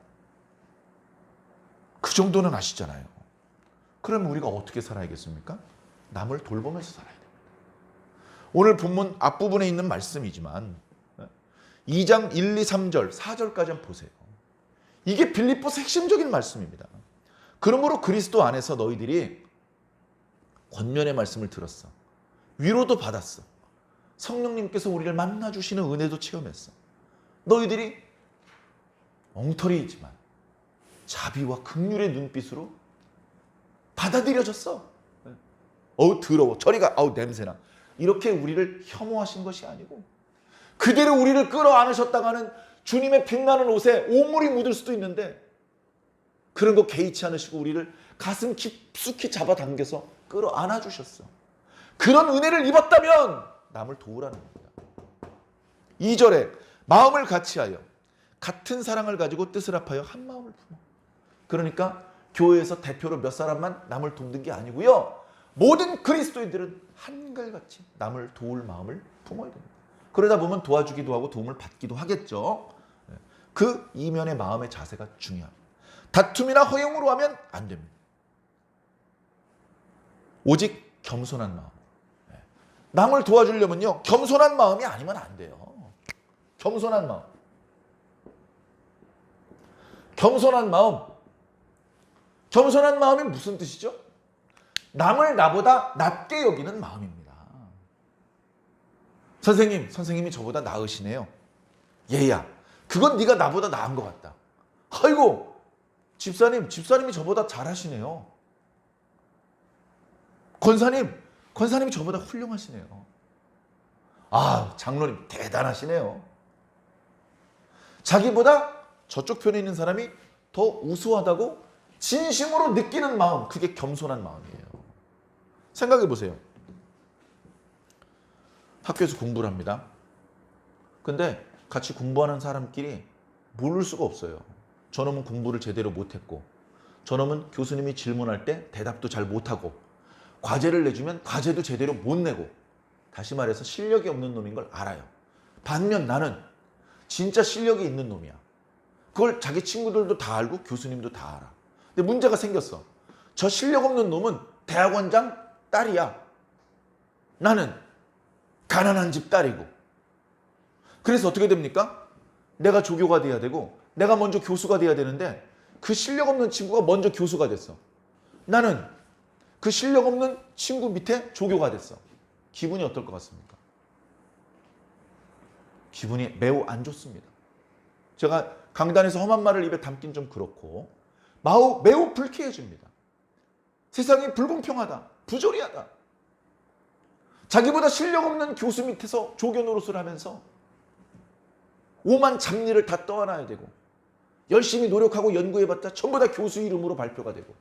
그 정도는 아시잖아요. 그러면 우리가 어떻게 살아야겠습니까? 남을 돌보면서 살아야 됩니다. 오늘 본문 앞부분에 있는 말씀이지만 2장 1, 2, 3절, 4절까지 한번 보세요. 이게 빌립보서 핵심적인 말씀입니다. 그러므로 그리스도 안에서 너희들이 권면의 말씀을 들었어. 위로도 받았어. 성령님께서 우리를 만나주시는 은혜도 체험했어. 너희들이 엉터리이지만 자비와 긍휼의 눈빛으로 받아들여졌어. 어우 더러워. 저리가. 아우 냄새나. 이렇게 우리를 혐오하신 것이 아니고 그대로 우리를 끌어안으셨다가는 주님의 빛나는 옷에 오물이 묻을 수도 있는데 그런 거 개의치 않으시고 우리를 가슴 깊숙이 잡아당겨서 끌어안아 주셨어. 그런 은혜를 입었다면 남을 도우라는 겁니다. 2절에 마음을 같이하여 같은 사랑을 가지고 뜻을 합하여 한 마음을 품어. 그러니까 교회에서 대표로 몇 사람만 남을 돕는 게 아니고요. 모든 그리스도인들은 한결같이 남을 도울 마음을 품어야 됩니다. 그러다 보면 도와주기도 하고 도움을 받기도 하겠죠. 그 이면의 마음의 자세가 중요합니다. 다툼이나 허용으로 하면 안 됩니다. 오직 겸손한 마음. 남을 도와주려면요, 겸손한 마음이 아니면 안 돼요. 겸손한 마음. 겸손한 마음. 겸손한 마음이 무슨 뜻이죠? 남을 나보다 낮게 여기는 마음입니다. 선생님이 저보다 나으시네요. 얘야, 그건 네가 나보다 나은 것 같다. 아이고, 집사님이 저보다 잘하시네요. 권사님이 저보다 훌륭하시네요. 아, 장로님 대단하시네요. 자기보다 저쪽 편에 있는 사람이 더 우수하다고 진심으로 느끼는 마음, 그게 겸손한 마음이에요. 생각해 보세요. 학교에서 공부를 합니다. 근데 같이 공부하는 사람끼리 모를 수가 없어요. 저놈은 공부를 제대로 못했고, 저놈은 교수님이 질문할 때 대답도 잘 못하고, 과제를 내주면 과제도 제대로 못 내고, 다시 말해서 실력이 없는 놈인 걸 알아요. 반면 나는 진짜 실력이 있는 놈이야. 그걸 자기 친구들도 다 알고 교수님도 다 알아. 근데 문제가 생겼어. 저 실력 없는 놈은 대학원장 딸이야. 나는 가난한 집 딸이고. 그래서 어떻게 됩니까? 내가 조교가 돼야 되고 내가 먼저 교수가 돼야 되는데 그 실력 없는 친구가 먼저 교수가 됐어. 나는 그 실력 없는 친구 밑에 조교가 됐어. 기분이 어떨 것 같습니까? 기분이 매우 안 좋습니다. 제가 강단에서 험한 말을 입에 담긴 좀 그렇고 매우 불쾌해집니다. 세상이 불공평하다. 부조리하다. 자기보다 실력 없는 교수 밑에서 조교 노릇을 하면서 오만 잡일을 다 떠안아야 되고 열심히 노력하고 연구해봤자 전부 다 교수 이름으로 발표가 되고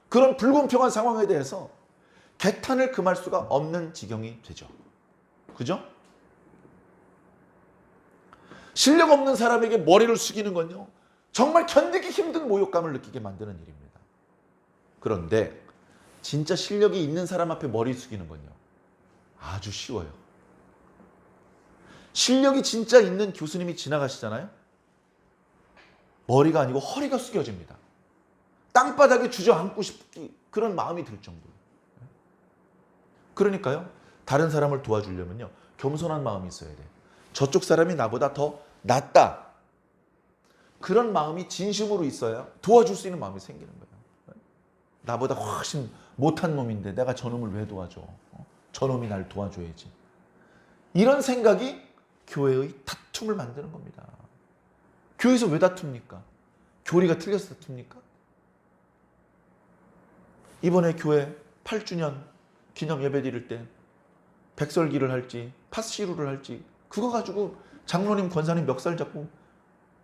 그런 불공평한 상황에 대해서 개탄을 금할 수가 없는 지경이 되죠. 그죠? 실력 없는 사람에게 머리를 숙이는 건요. 정말 견디기 힘든 모욕감을 느끼게 만드는 일입니다. 그런데 진짜 실력이 있는 사람 앞에 머리 숙이는 건요. 아주 쉬워요. 실력이 진짜 있는 교수님이 지나가시잖아요. 머리가 아니고 허리가 숙여집니다. 땅바닥에 주저앉고 싶기 그런 마음이 들 정도로. 그러니까요. 다른 사람을 도와주려면요. 겸손한 마음이 있어야 돼. 저쪽 사람이 나보다 더 낫다. 그런 마음이 진심으로 있어야 도와줄 수 있는 마음이 생기는 거예요. 나보다 훨씬 못한 놈인데 내가 저놈을 왜 도와줘? 저놈이 날 도와줘야지. 이런 생각이 교회의 다툼을 만드는 겁니다. 교회에서 왜 다툽니까? 교리가 틀려서 다툽니까? 이번에 교회 8주년 기념 예배 드릴 때 백설기를 할지 팥시루를 할지 그거 가지고 장로님 권사님 멱살 잡고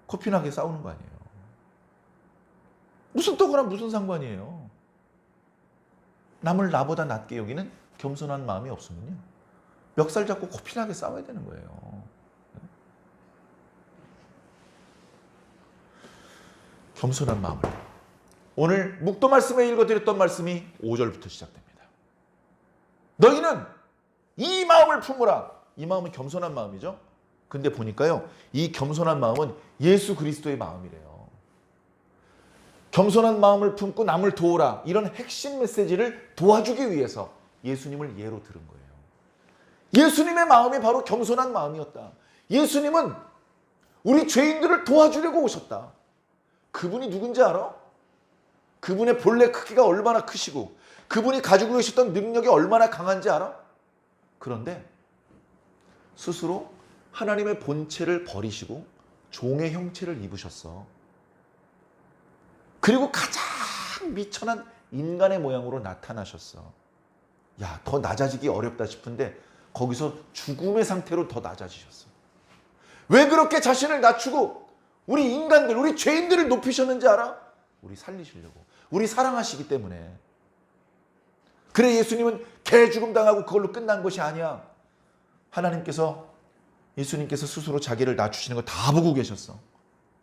코피나게 싸우는 거 아니에요. 무슨 떡이랑 무슨 상관이에요. 남을 나보다 낮게 여기는 겸손한 마음이 없으면요. 멱살 잡고 코피나게 싸워야 되는 거예요. 겸손한 마음을. 오늘 묵도 말씀에 읽어드렸던 말씀이 5절부터 시작됩니다. 너희는 이 마음을 품으라. 이 마음은 겸손한 마음이죠. 근데 보니까요. 이 겸손한 마음은 예수 그리스도의 마음이래요. 겸손한 마음을 품고 남을 도우라. 이런 핵심 메시지를 도와주기 위해서 예수님을 예로 들은 거예요. 예수님의 마음이 바로 겸손한 마음이었다. 예수님은 우리 죄인들을 도와주려고 오셨다. 그분이 누군지 알아? 그분의 본래 크기가 얼마나 크시고 그분이 가지고 계셨던 능력이 얼마나 강한지 알아? 그런데 스스로 하나님의 본체를 버리시고 종의 형체를 입으셨어. 그리고 가장 미천한 인간의 모양으로 나타나셨어. 야, 더 낮아지기 어렵다 싶은데 거기서 죽음의 상태로 더 낮아지셨어. 왜 그렇게 자신을 낮추고 우리 인간들, 우리 죄인들을 높이셨는지 알아? 우리 살리시려고. 우리 사랑하시기 때문에. 그래 예수님은 개 죽음 당하고 그걸로 끝난 것이 아니야. 예수님께서 스스로 자기를 낮추시는 거 다 보고 계셨어.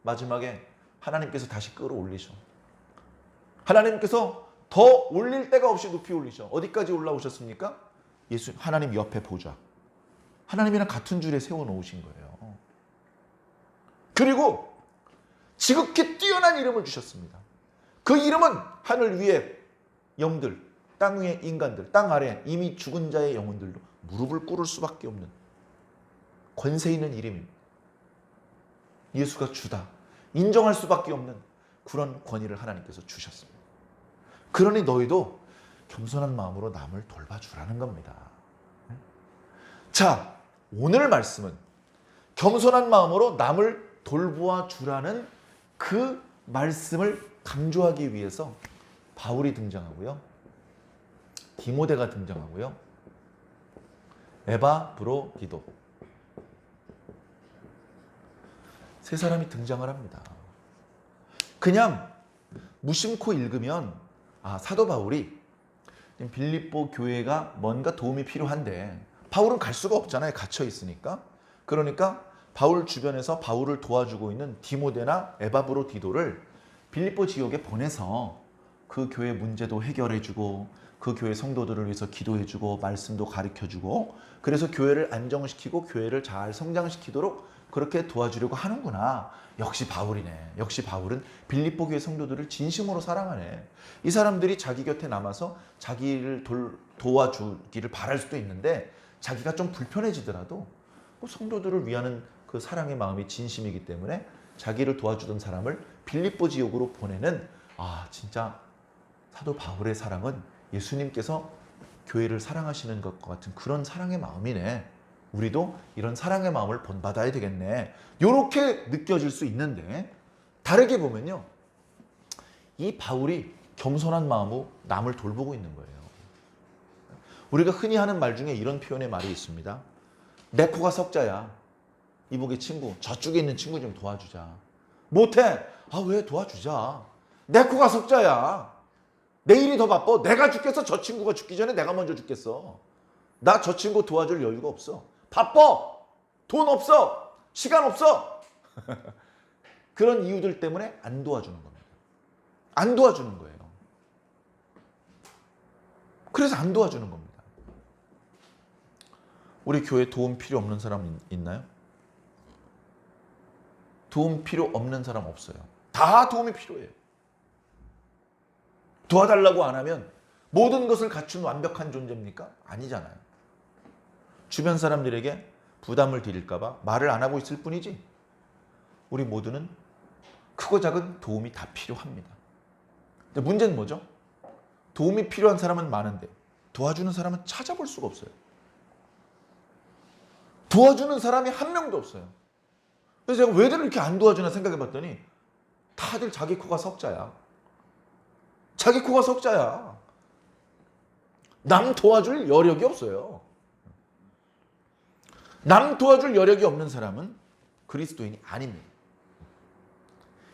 마지막에 하나님께서 다시 끌어올리셔. 하나님께서 더 올릴 데가 없이 높이 올리셔. 어디까지 올라오셨습니까? 하나님 옆에 보좌. 하나님이랑 같은 줄에 세워놓으신 거예요. 그리고 지극히 뛰어난 이름을 주셨습니다. 그 이름은 하늘 위에 영들, 땅 위에 인간들, 땅 아래 이미 죽은 자의 영혼들도 무릎을 꿇을 수밖에 없는 권세 있는 이름입니다. 예수가 주다. 인정할 수밖에 없는 그런 권위를 하나님께서 주셨습니다. 그러니 너희도 겸손한 마음으로 남을 돌봐주라는 겁니다. 자, 오늘 말씀은 겸손한 마음으로 남을 돌보아 주라는 그 말씀을 강조하기 위해서 바울이 등장하고요. 디모데가 등장하고요. 에바브로디도 세 사람이 등장을 합니다. 그냥 무심코 읽으면 사도 바울이 빌립보 교회가 뭔가 도움이 필요한데 바울은 갈 수가 없잖아요. 갇혀 있으니까. 그러니까 바울 주변에서 바울을 도와주고 있는 디모데나 에바브로디도를 빌립보 지역에 보내서 그 교회 문제도 해결해주고 그 교회 성도들을 위해서 기도해주고 말씀도 가르쳐주고 그래서 교회를 안정시키고 교회를 잘 성장시키도록 그렇게 도와주려고 하는구나. 역시 바울이네. 역시 바울은 빌립보 교회 성도들을 진심으로 사랑하네. 이 사람들이 자기 곁에 남아서 자기를 도와주기를 바랄 수도 있는데 자기가 좀 불편해지더라도 성도들을 위하는 그 사랑의 마음이 진심이기 때문에 자기를 도와주던 사람을 빌립보 지역으로 보내는 진짜 사도 바울의 사랑은 예수님께서 교회를 사랑하시는 것과 같은 그런 사랑의 마음이네. 우리도 이런 사랑의 마음을 본받아야 되겠네. 이렇게 느껴질 수 있는데 다르게 보면요. 이 바울이 겸손한 마음으로 남을 돌보고 있는 거예요. 우리가 흔히 하는 말 중에 이런 표현의 말이 있습니다. 내 코가 석자야. 이복의 친구, 저쪽에 있는 친구 좀 도와주자. 못해. 왜 도와주자. 내 코가 석자야. 내일이 더 바빠. 내가 죽겠어. 저 친구가 죽기 전에 내가 먼저 죽겠어. 나 저 친구 도와줄 여유가 없어. 바빠. 돈 없어. 시간 없어. 그런 이유들 때문에 안 도와주는 겁니다. 안 도와주는 거예요. 그래서 안 도와주는 겁니다. 우리 교회 도움 필요 없는 사람 있나요? 도움 필요 없는 사람 없어요. 다 도움이 필요해요. 도와달라고 안 하면 모든 것을 갖춘 완벽한 존재입니까? 아니잖아요. 주변 사람들에게 부담을 드릴까 봐 말을 안 하고 있을 뿐이지 우리 모두는 크고 작은 도움이 다 필요합니다. 근데 문제는 뭐죠? 도움이 필요한 사람은 많은데 도와주는 사람은 찾아볼 수가 없어요. 도와주는 사람이 한 명도 없어요. 그래서 제가 왜들 이렇게 안 도와주나 생각해 봤더니 다들 자기 코가 석자야. 자기 코가 석자야. 남 도와줄 여력이 없어요. 남 도와줄 여력이 없는 사람은 그리스도인이 아닙니다.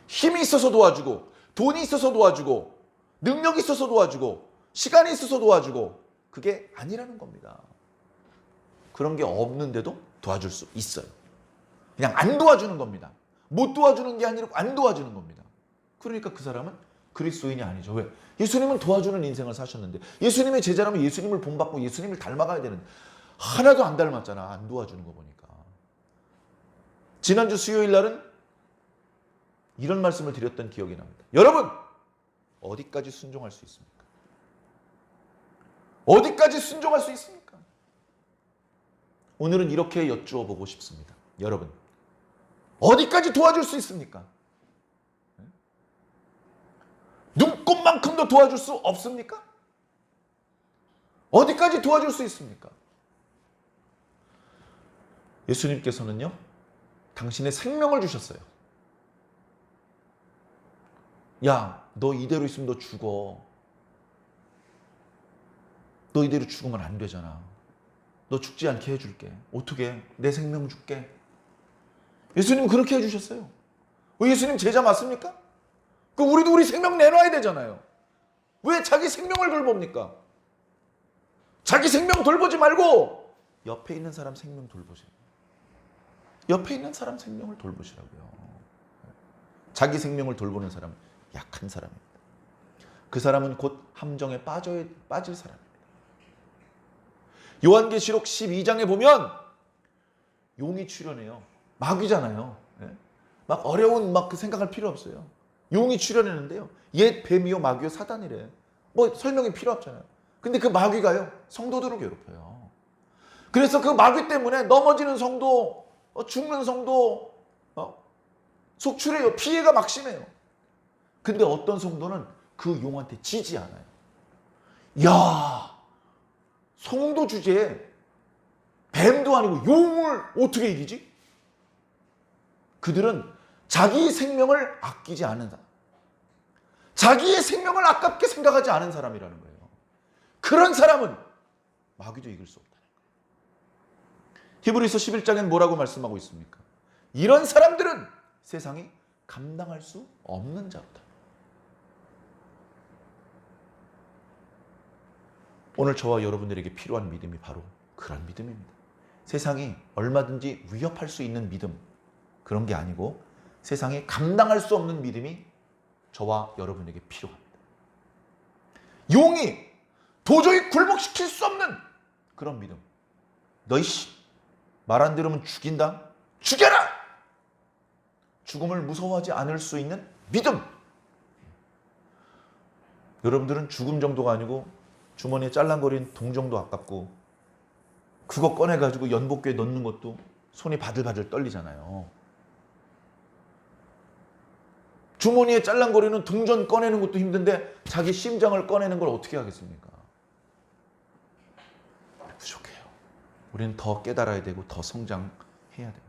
힘이 있어서 도와주고 돈이 있어서 도와주고 능력이 있어서 도와주고 시간이 있어서 도와주고 그게 아니라는 겁니다. 그런 게 없는데도 도와줄 수 있어요. 그냥 안 도와주는 겁니다. 못 도와주는 게 아니라 안 도와주는 겁니다. 그러니까 그 사람은 그리스도인이 아니죠. 왜? 예수님은 도와주는 인생을 사셨는데 예수님의 제자라면 예수님을 본받고 예수님을 닮아가야 되는데 하나도 안 닮았잖아. 안 도와주는 거 보니까. 지난주 수요일 날은 이런 말씀을 드렸던 기억이 납니다. 여러분! 어디까지 순종할 수 있습니까? 어디까지 순종할 수 있습니까? 오늘은 이렇게 여쭈어 보고 싶습니다. 여러분, 어디까지 도와줄 수 있습니까? 눈곱만큼도 도와줄 수 없습니까? 어디까지 도와줄 수 있습니까? 예수님께서는요, 당신의 생명을 주셨어요. 야, 너 이대로 있으면 너 죽어. 너 이대로 죽으면 안 되잖아. 너 죽지 않게 해줄게. 어떻게? 내 생명 줄게. 예수님 그렇게 해주셨어요. 예수님 제자 맞습니까? 우리도 우리 생명 내놔야 되잖아요. 왜 자기 생명을 돌봅니까? 자기 생명 돌보지 말고 옆에 있는 사람 생명 돌보세요. 옆에 있는 사람 생명을 돌보시라고요. 자기 생명을 돌보는 사람은 약한 사람입니다. 그 사람은 곧 함정에 빠질 사람입니다. 요한계시록 12장에 보면 용이 출현해요. 마귀잖아요. 막 어려운 그 생각할 필요 없어요. 용이 출현했는데요. 옛 뱀이요 마귀요 사단이래. 뭐 설명이 필요 없잖아요. 근데 그 마귀가요 성도들을 괴롭혀요. 그래서 그 마귀 때문에 넘어지는 성도, 죽는 성도, 속출해요. 피해가 막심해요. 근데 어떤 성도는 그 용한테 지지 않아요. 야, 성도 주제에 뱀도 아니고 용을 어떻게 이기지? 그들은 자기 생명을 아끼지 않은 사람, 자기의 생명을 아깝게 생각하지 않은 사람이라는 거예요. 그런 사람은 마귀도 이길 수 없다는 거예요. 히브리서 11장엔 뭐라고 말씀하고 있습니까? 이런 사람들은 세상이 감당할 수 없는 자로다. 오늘 저와 여러분들에게 필요한 믿음이 바로 그런 믿음입니다. 세상이 얼마든지 위협할 수 있는 믿음, 그런 게 아니고 세상이 감당할 수 없는 믿음이 저와 여러분에게 필요합니다. 용이 도저히 굴복시킬 수 없는 그런 믿음. 너희 말 안 들으면 죽인다. 죽여라. 죽음을 무서워하지 않을 수 있는 믿음. 여러분들은 죽음 정도가 아니고 주머니에 짤랑거린 동 정도 아깝고 그거 꺼내가지고 연복교에 넣는 것도 손이 바들바들 떨리잖아요. 주머니에 짤랑거리는 동전 꺼내는 것도 힘든데 자기 심장을 꺼내는 걸 어떻게 하겠습니까? 부족해요. 우리는 더 깨달아야 되고 더 성장해야 됩니다.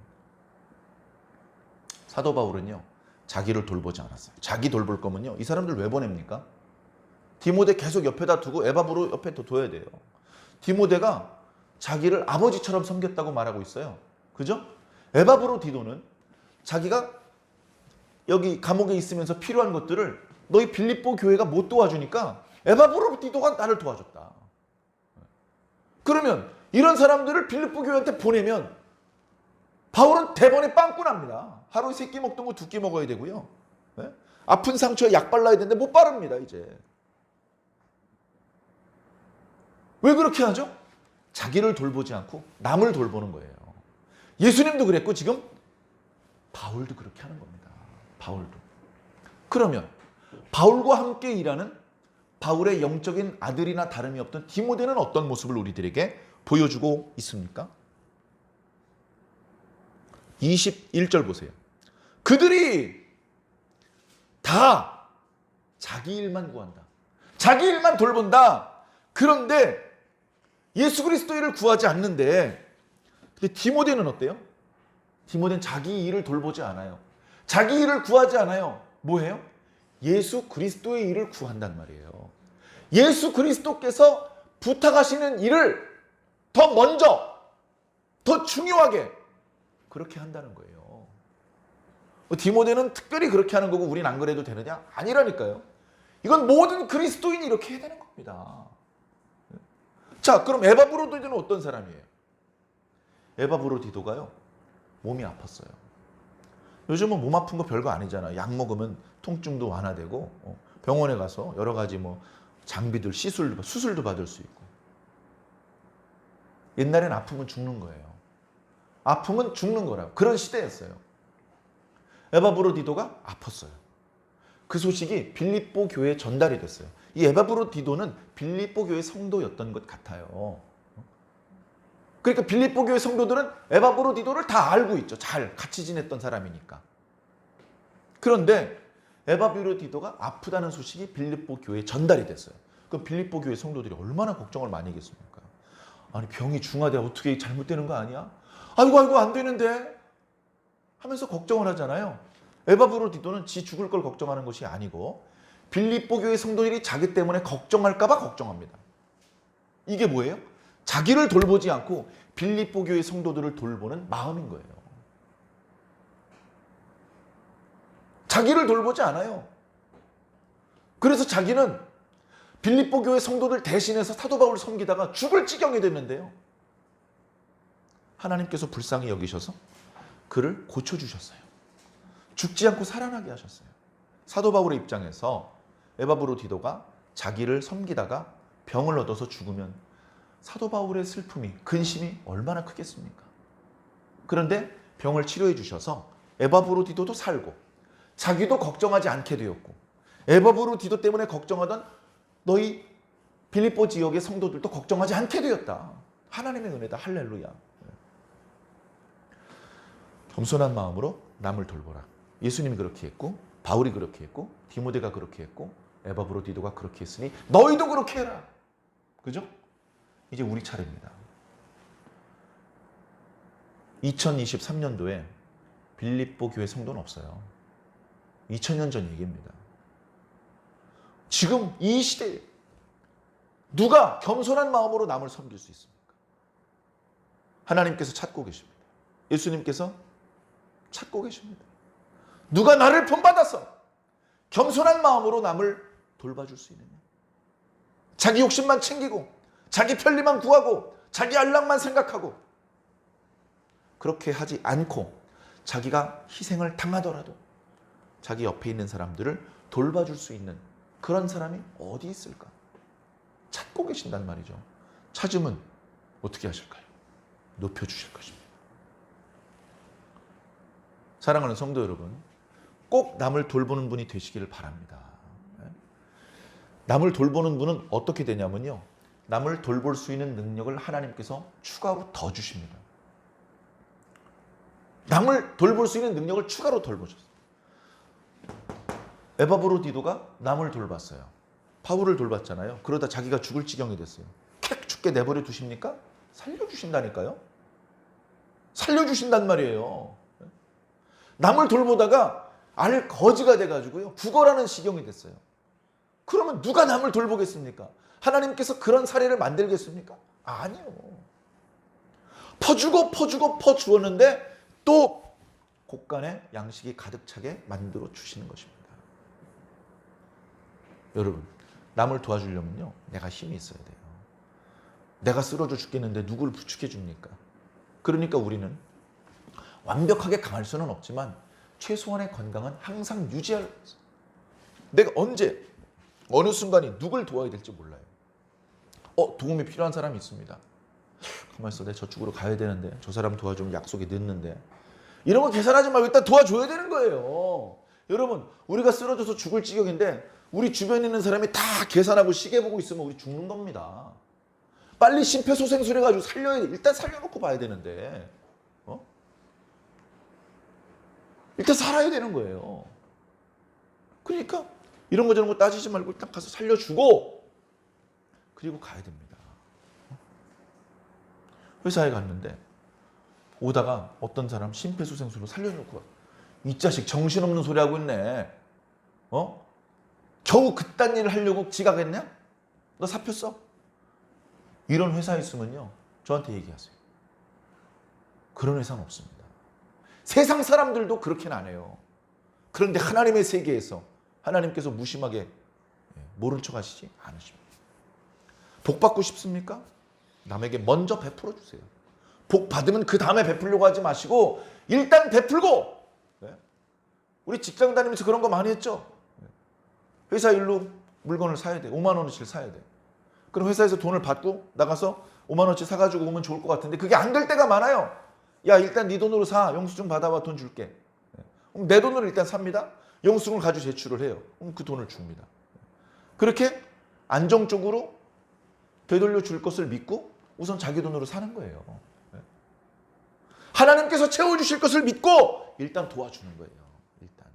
사도 바울은요, 자기를 돌보지 않았어요. 자기 돌볼 거면요, 이 사람들 왜 보냅니까? 디모데 계속 옆에다 두고 에바브로 옆에 더 둬야 돼요. 디모데가 자기를 아버지처럼 섬겼다고 말하고 있어요. 그죠? 에바브로 디도는 자기가 여기 감옥에 있으면서 필요한 것들을 너희 빌립보 교회가 못 도와주니까 에바브로 디도가 나를 도와줬다. 그러면 이런 사람들을 빌립보 교회한테 보내면 바울은 대번에 빵꾸 납니다. 하루에 3끼 먹던 거 2끼 먹어야 되고요. 네? 아픈 상처에 약 발라야 되는데 못 바릅니다, 이제. 왜 그렇게 하죠? 자기를 돌보지 않고 남을 돌보는 거예요. 예수님도 그랬고 지금 바울도 그렇게 하는 겁니다. 바울도. 그러면 바울과 함께 일하는 바울의 영적인 아들이나 다름이 없던 디모데는 어떤 모습을 우리들에게 보여주고 있습니까? 21절 보세요. 그들이 다 자기 일만 구한다. 자기 일만 돌본다. 그런데 예수 그리스도의 일을 구하지 않는데 디모데는 어때요? 디모데는 자기 일을 돌보지 않아요. 자기 일을 구하지 않아요. 뭐해요? 예수 그리스도의 일을 구한단 말이에요. 예수 그리스도께서 부탁하시는 일을 더 먼저, 더 중요하게 그렇게 한다는 거예요. 디모데는 특별히 그렇게 하는 거고 우린 안 그래도 되느냐? 아니라니까요. 이건 모든 그리스도인이 이렇게 해야 되는 겁니다. 자, 그럼 에바브로디도는 어떤 사람이에요? 에바브로디도가요, 몸이 아팠어요. 요즘은 몸 아픈 거 별거 아니잖아요. 약 먹으면 통증도 완화되고 병원에 가서 여러 가지 장비들, 수술도 받을 수 있고. 옛날엔 아프면 죽는 거예요. 아프면 죽는 거라고. 그런 시대였어요. 에바브로디도가 아팠어요. 그 소식이 빌립보 교회에 전달이 됐어요. 이 에바브로디도는 빌립보 교회 성도였던 것 같아요. 그러니까 빌립보 교회 성도들은 에바브로디도를 다 알고 있죠. 잘 같이 지냈던 사람이니까. 그런데 에바브로디도가 아프다는 소식이 빌립보 교회에 전달이 됐어요. 그럼 빌립보 교회 성도들이 얼마나 걱정을 많이 했겠습니까? 아니, 병이 중하대 어떻게 잘못되는 거 아니야? 아이고 안 되는데 하면서 걱정을 하잖아요. 에바브로디도는 지 죽을 걸 걱정하는 것이 아니고 빌립보 교회 성도들이 자기 때문에 걱정할까 봐 걱정합니다. 이게 뭐예요? 자기를 돌보지 않고 빌립보 교회 성도들을 돌보는 마음인 거예요. 자기를 돌보지 않아요. 그래서 자기는 빌립보 교회 성도들 대신해서 사도 바울을 섬기다가 죽을 지경이 됐는데요. 하나님께서 불쌍히 여기셔서 그를 고쳐주셨어요. 죽지 않고 살아나게 하셨어요. 사도 바울의 입장에서 에바브로디도가 자기를 섬기다가 병을 얻어서 죽으면 사도 바울의 슬픔이, 근심이 얼마나 크겠습니까? 그런데 병을 치료해 주셔서 에바브로디도도 살고 자기도 걱정하지 않게 되었고 에바브로디도 때문에 걱정하던 너희 빌립보 지역의 성도들도 걱정하지 않게 되었다. 하나님의 은혜다. 할렐루야. 겸손한 마음으로 남을 돌보라. 예수님이 그렇게 했고 바울이 그렇게 했고 디모데가 그렇게 했고 에바브로디도가 그렇게 했으니 너희도 그렇게 해라. 그죠? 이제 우리 차례입니다. 2023년도에 빌립보 교회 성도는 없어요. 2000년 전 얘기입니다. 지금 이 시대에 누가 겸손한 마음으로 남을 섬길 수 있습니까? 하나님께서 찾고 계십니다. 예수님께서 찾고 계십니다. 누가 나를 본받아서 겸손한 마음으로 남을 돌봐줄 수 있느냐? 자기 욕심만 챙기고 자기 편리만 구하고 자기 안락만 생각하고 그렇게 하지 않고 자기가 희생을 당하더라도 자기 옆에 있는 사람들을 돌봐줄 수 있는 그런 사람이 어디 있을까? 찾고 찾고 계신단 말이죠. 찾으면 어떻게 하실까요? 높여주실 것입니다. 사랑하는 성도 여러분, 꼭 남을 돌보는 분이 되시기를 바랍니다. 남을 돌보는 분은 어떻게 되냐면요, 남을 돌볼 수 있는 능력을 하나님께서 추가로 더 주십니다. 남을 돌볼 수 있는 능력을 추가로 돌보셨어요. 에바브로디도가 남을 돌봤어요. 바울을 돌봤잖아요. 그러다 자기가 죽을 지경이 됐어요. 객 죽게 내버려 두십니까? 살려주신다니까요. 살려주신단 말이에요. 남을 돌보다가 알거지가 돼가지고요, 구걸하는 지경이 됐어요. 그러면 누가 남을 돌보겠습니까? 하나님께서 그런 사례를 만들겠습니까? 아니요. 퍼주고 퍼주었는데 또 곳간에 양식이 가득 차게 만들어 주시는 것입니다. 여러분, 남을 도와주려면요, 내가 힘이 있어야 돼요. 내가 쓰러져 죽겠는데 누구를 부축해 줍니까? 그러니까 우리는 완벽하게 강할 수는 없지만 최소한의 건강은 항상 유지할 수 있어요. 내가 언제 어느 순간이 누굴 도와야 될지 몰라요. 도움이 필요한 사람이 있습니다. 가만히 있어, 내가 저쪽으로 가야 되는데 저 사람 도와주면 약속이 늦는데, 이런 거 계산하지 말고 일단 도와줘야 되는 거예요. 여러분, 우리가 쓰러져서 죽을 지경인데 우리 주변에 있는 사람이 다 계산하고 시계 보고 있으면 우리 죽는 겁니다. 빨리 심폐소생술 해가지고 살려야 돼. 일단 살려놓고 봐야 되는데, 일단 살아야 되는 거예요. 그러니까 이런 거 저런 거 따지지 말고 일단 가서 살려주고 그리고 가야 됩니다. 회사에 갔는데 오다가 어떤 사람 심폐소생술로 살려놓고, 이 자식 정신없는 소리 하고 있네. 겨우 그딴 일을 하려고 지각했냐? 너 사표 써? 이런 회사에 있으면요, 저한테 얘기하세요. 그런 회사는 없습니다. 세상 사람들도 그렇게는 안 해요. 그런데 하나님의 세계에서 하나님께서 무심하게 모른 척 하시지 않으십니다. 복 받고 싶습니까? 남에게 먼저 베풀어 주세요. 복 받으면 그 다음에 베풀려고 하지 마시고 일단 베풀고. 우리 직장 다니면서 그런 거 많이 했죠. 회사 일로 물건을 사야 돼. 5만 원어치를 사야 돼. 그럼 회사에서 돈을 받고 나가서 5만 원어치 사가지고 오면 좋을 것 같은데 그게 안 될 때가 많아요. 야, 일단 네 돈으로 사. 영수증 받아봐. 돈 줄게. 그럼 내 돈으로 일단 삽니다. 영수증을 가지고 제출을 해요. 그럼 그 돈을 줍니다. 그렇게 안정적으로 되돌려 줄 것을 믿고 우선 자기 돈으로 사는 거예요. 하나님께서 채워주실 것을 믿고 일단 도와주는 거예요. 일단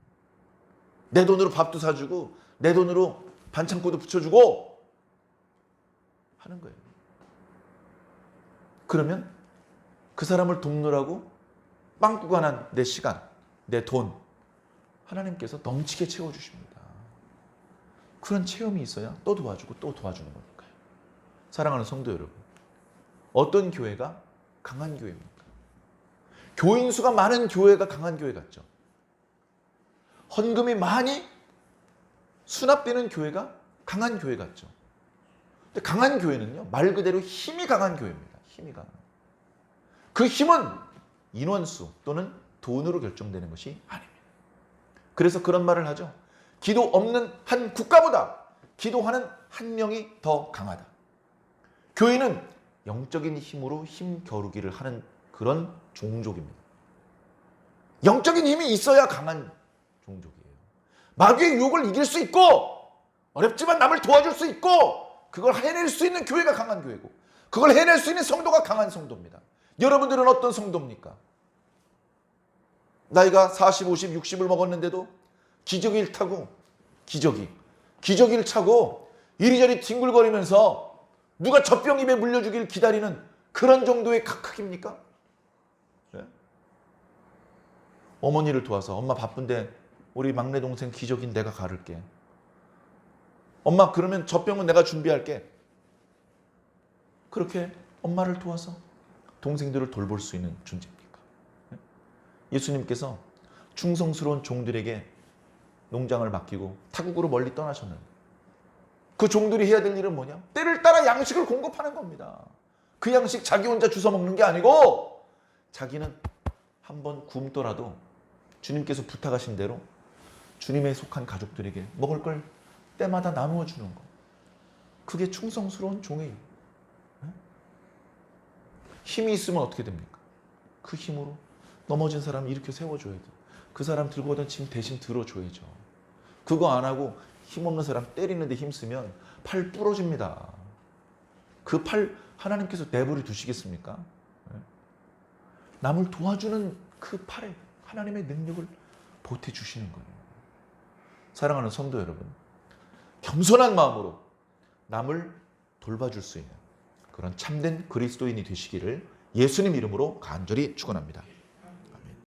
내 돈으로 밥도 사주고 내 돈으로 반창고도 붙여주고 하는 거예요. 그러면 그 사람을 돕느라고 빵꾸가 내 시간, 내 돈, 하나님께서 넘치게 채워주십니다. 그런 체험이 있어야 또 도와주고 또 도와주는 거니까요. 사랑하는 성도 여러분, 어떤 교회가 강한 교회입니까? 교인 수가 많은 교회가 강한 교회 같죠. 헌금이 많이 수납되는 교회가 강한 교회 같죠. 근데 강한 교회는요, 말 그대로 힘이 강한 교회입니다. 힘이 강한. 그 힘은 인원수 또는 돈으로 결정되는 것이 아닙니다. 그래서 그런 말을 하죠. 기도 없는 한 국가보다 기도하는 한 명이 더 강하다. 교회는 영적인 힘으로 힘 겨루기를 하는 그런 종족입니다. 영적인 힘이 있어야 강한 종족이에요. 마귀의 유혹을 이길 수 있고 어렵지만 남을 도와줄 수 있고 그걸 해낼 수 있는 교회가 강한 교회고 그걸 해낼 수 있는 성도가 강한 성도입니다. 여러분들은 어떤 성도입니까? 나이가 40, 50, 60을 먹었는데도 기저귀를 타고 기저귀를 차고 이리저리 뒹굴거리면서 누가 젖병 입에 물려주길 기다리는 그런 정도의 크기입니까? 네? 어머니를 도와서 엄마 바쁜데 우리 막내 동생 기저귀 내가 가를게. 엄마 그러면 젖병은 내가 준비할게. 그렇게 엄마를 도와서 동생들을 돌볼 수 있는 존재입니까? 네? 예수님께서 충성스러운 종들에게 농장을 맡기고 타국으로 멀리 떠나셨는데 그 종들이 해야 될 일은 뭐냐? 때를 따라 양식을 공급하는 겁니다. 그 양식 자기 혼자 주워 먹는 게 아니고 자기는 한번 굶더라도 주님께서 부탁하신 대로 주님에 속한 가족들에게 먹을 걸 때마다 나누어 주는 거. 그게 충성스러운 종이에요. 힘이 있으면 어떻게 됩니까? 그 힘으로 넘어진 사람을 일으켜 세워줘야죠. 그 사람 들고 오던 짐 대신 들어줘야죠. 그거 안 하고 힘없는 사람 때리는데 힘쓰면 팔 부러집니다. 그 팔 하나님께서 내버려 두시겠습니까? 남을 도와주는 그 팔에 하나님의 능력을 보태주시는 거예요. 사랑하는 성도 여러분, 겸손한 마음으로 남을 돌봐줄 수 있는 그런 참된 그리스도인이 되시기를 예수님 이름으로 간절히 축원합니다.